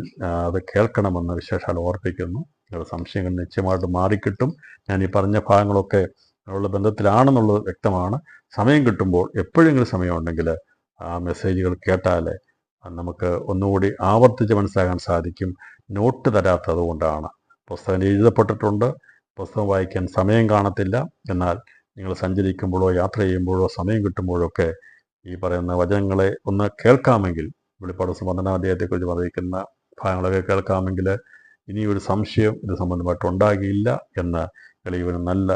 അത് കേൾക്കണമെന്ന് വിശേഷാൽ ഓർപ്പിക്കുന്നു. നിങ്ങളുടെ സംശയങ്ങൾ നിശ്ചയമായിട്ട് മാറിക്കിട്ടും. ഞാൻ ഈ പറഞ്ഞ ഭാഗങ്ങളൊക്കെ ഉള്ള ബന്ധത്തിലാണെന്നുള്ളത് വ്യക്തമാണ്. സമയം കിട്ടുമ്പോൾ എപ്പോഴെങ്കിലും സമയമുണ്ടെങ്കിൽ മെസ്സേജുകൾ കേട്ടാൽ നമുക്ക് ഒന്നുകൂടി ആവർത്തിച്ച് മനസ്സിലാക്കാൻ സാധിക്കും. നോട്ട് തരാത്തത് കൊണ്ടാണ്. പുസ്തകം എഴുതപ്പെട്ടിട്ടുണ്ട്, പുസ്തകം വായിക്കാൻ സമയം കാണത്തില്ല. എന്നാൽ നിങ്ങൾ സഞ്ചരിക്കുമ്പോഴോ യാത്ര ചെയ്യുമ്പോഴോ സമയം കിട്ടുമ്പോഴൊക്കെ ഈ പറയുന്ന വചനങ്ങളെ ഒന്ന് കേൾക്കാമെങ്കിൽ, വെളിപ്പാട് 12-ാം അധ്യായത്തെക്കുറിച്ച് പറഞ്ഞിരിക്കുന്ന ഭാഗങ്ങളൊക്കെ കേൾക്കാമെങ്കിൽ ഇനിയൊരു സംശയം ഇത് സംബന്ധമായിട്ടുണ്ടാകില്ല എന്ന് എളിയവന് നല്ല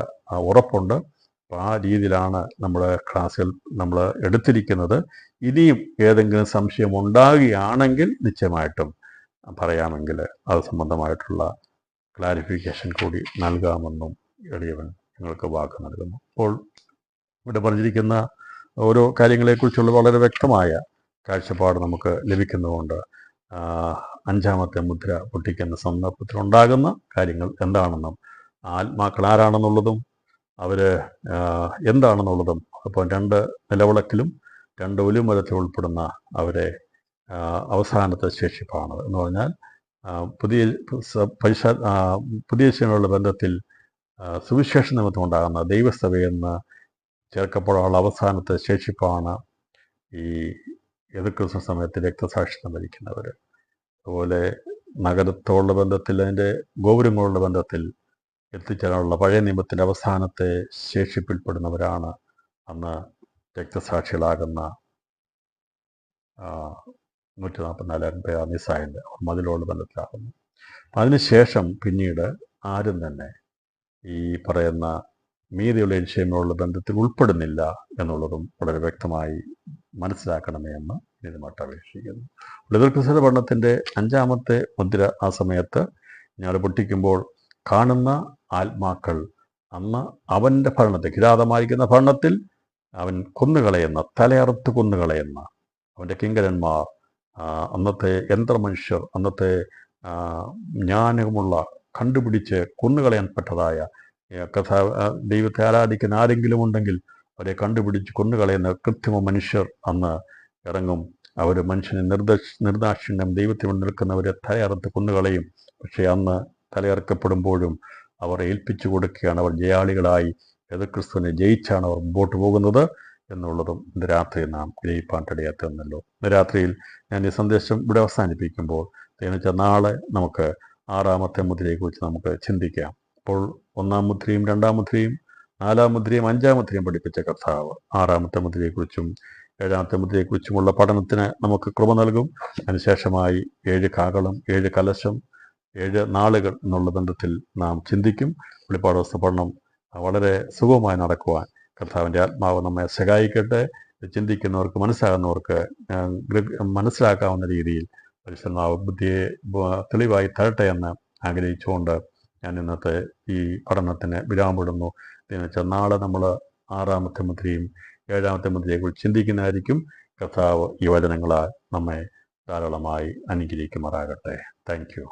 ഉറപ്പുണ്ട്. അപ്പോൾ ആ രീതിയിലാണ് നമ്മുടെ ക്ലാസ്സുകൾ നമ്മൾ എടുത്തിരിക്കുന്നത്. ഇനിയും ഏതെങ്കിലും സംശയം ഉണ്ടാകുകയാണെങ്കിൽ നിശ്ചയമായിട്ടും പറയാമെങ്കിൽ അത് സംബന്ധമായിട്ടുള്ള ക്ലാരിഫിക്കേഷൻ കൂടി നൽകാമെന്നും എളിയവൻ നിങ്ങൾക്ക് വാക്ക് നൽകുന്നു. അപ്പോൾ ഇവിടെ പറഞ്ഞിരിക്കുന്ന ഓരോ കാര്യങ്ങളെക്കുറിച്ചുള്ള വളരെ വ്യക്തമായ കാഴ്ചപ്പാട് നമുക്ക് ലഭിക്കുന്നതുകൊണ്ട് 5-ാമത്തെ മുദ്ര പൊട്ടിക്കുന്ന സന്ദർഭത്തിലുണ്ടാകുന്ന കാര്യങ്ങൾ എന്താണെന്നും ആത്മാക്കൾ ആരാണെന്നുള്ളതും അവർ എന്താണെന്നുള്ളതും അപ്പോൾ 2 നിലവിളക്കിലും 2 ഒലിവുമരത്തിൽ ഉൾപ്പെടുന്ന അവരെ അവസാനത്തെ ശേഷിപ്പാണ് എന്ന് പറഞ്ഞാൽ പുതിയ ശിക്ഷയുള്ള ബന്ധത്തിൽ സുവിശേഷ നിമിത്തം ഉണ്ടാകുന്ന ദൈവസഭയെന്ന് ചേർക്കപ്പെടാനുള്ള അവസാനത്തെ ശേഷിപ്പാണ് ഈ എതിർക്രിസ്തു സമയത്ത് രക്തസാക്ഷിത്വം വഹിക്കുന്നവർ. അതുപോലെ നഗരത്തോടുള്ള ബന്ധത്തിൽ അതിൻ്റെ ഗോപുരങ്ങളുള്ള ബന്ധത്തിൽ എത്തിച്ചേരാനുള്ള പഴയ നിയമത്തിൻ്റെ അവസാനത്തെ ശേഷിപ്പിൽപ്പെടുന്നവരാണ് അന്ന് രക്തസാക്ഷികളാകുന്ന 144 പേർ മിസ്സായിൻ്റെ മതിലോട് ബന്ധത്തിലാകുന്നു. അതിനുശേഷം പിന്നീട് ആരും തന്നെ ഈ പറയുന്ന മീതിയുള്ള എരിശലേമുള്ള ബന്ധത്തിൽ ഉൾപ്പെടുന്നില്ല എന്നുള്ളതും വളരെ വ്യക്തമായി മനസ്സിലാക്കണമേ എന്ന് ഇതിനുമായിട്ട് അപേക്ഷിക്കുന്നു. എതിർക്രിസ്തുവിന്റെ പഠനത്തിൻ്റെ 5-ാമത്തെ മുദ്ര ആ സമയത്ത് ഞാൻ പൊട്ടിക്കുമ്പോൾ കാണുന്ന ആത്മാക്കൾ അന്ന് അവൻ്റെ ഭരണത്തിൽ, കിരാതമായിരിക്കുന്ന ഭരണത്തിൽ അവൻ കൊന്നുകളയുന്ന, തലയറുത്ത് കൊന്നുകളയുന്ന അവൻ്റെ കിങ്കരന്മാർ, അന്നത്തെ യന്ത്രമനുഷ്യർ, അന്നത്തെ ജ്ഞാനമുള്ള കണ്ടുപിടിച്ച് കൊന്നുകളയാൻപ്പെട്ടതായ ദൈവത്തെ ആരാധിക്കുന്ന ആരെങ്കിലും ഉണ്ടെങ്കിൽ അവരെ കണ്ടുപിടിച്ച് കൊന്നുകളയുന്ന കൃത്രിമ മനുഷ്യർ അന്ന് ഇറങ്ങും. അവർ മനുഷ്യനെ നിർദാക്ഷിണ്യം ദൈവത്തിന് നിൽക്കുന്നവരെ തലയറുത്ത് കൊന്നുകളയും. പക്ഷേ അന്ന് തലയറുക്കപ്പെടുമ്പോഴും അവർ ഏൽപ്പിച്ചു കൊടുക്കുകയാണ്. അവർ ജയാളികളായി എതിർക്രിസ്തുവിനെ ജയിച്ചാണ് അവർ മുമ്പോട്ട് പോകുന്നത് എന്നുള്ളതും ഇന്ന് രാത്രി നാം ഗ്രഹിപ്പാനിടയാത്തുന്നല്ലോ. ഇന്ന് രാത്രിയിൽ ഞാൻ ഈ സന്ദേശം ഇവിടെ അവസാനിപ്പിക്കുമ്പോൾ എന്നുവെച്ചാൽ നാളെ നമുക്ക് 6-ാമത്തെ മുദ്രയെക്കുറിച്ച് നമുക്ക് ചിന്തിക്കാം. അപ്പോൾ 1-ാം മുദ്രയും 2-ാം മുദ്രയും 4-ാം മുദ്രയും 5-ാം മുദ്രയും പഠിപ്പിച്ച കർത്താവ് 6-ാമത്തെ മുദ്രയെക്കുറിച്ചും 7-ാമത്തെ മുദ്രയെക്കുറിച്ചുമുള്ള പഠനത്തിന് നമുക്ക് കൃപ നൽകും. അതിനുശേഷമായി 7 കാകളും 7 കലശം 7 നാളുകൾ എന്നുള്ള ബന്ധത്തിൽ നാം ചിന്തിക്കും. വെളിപ്പാട് പുസ്തക പഠനം വളരെ സുഗമമായി നടക്കുവാൻ കർത്താവിൻ്റെ ആത്മാവ് നമ്മെ സഹായിക്കട്ടെ. ചിന്തിക്കുന്നവർക്ക്, മനസ്സിലാകുന്നവർക്ക് മനസ്സിലാക്കാവുന്ന രീതിയിൽ പരിശുദ്ധാത്മാവ് ബുദ്ധിയെ തെളിവായി തരട്ടെ എന്ന് ആഗ്രഹിച്ചുകൊണ്ട് ഞാൻ ഇന്നത്തെ ഈ പഠനത്തിന് വിരാമിടുന്നു. എന്ന് വെച്ചാൽ നാളെ നമ്മൾ 6-ാമത്തെ മുദ്രയും 7-ാമത്തെ മുദ്രയെക്കുറിച്ച് ചിന്തിക്കുന്നതായിരിക്കും. കർത്താവ് ഈ വചനങ്ങളാൽ നമ്മെ ധാരാളമായി അനുഗ്രഹിക്കുമാറാകട്ടെ. Thank you.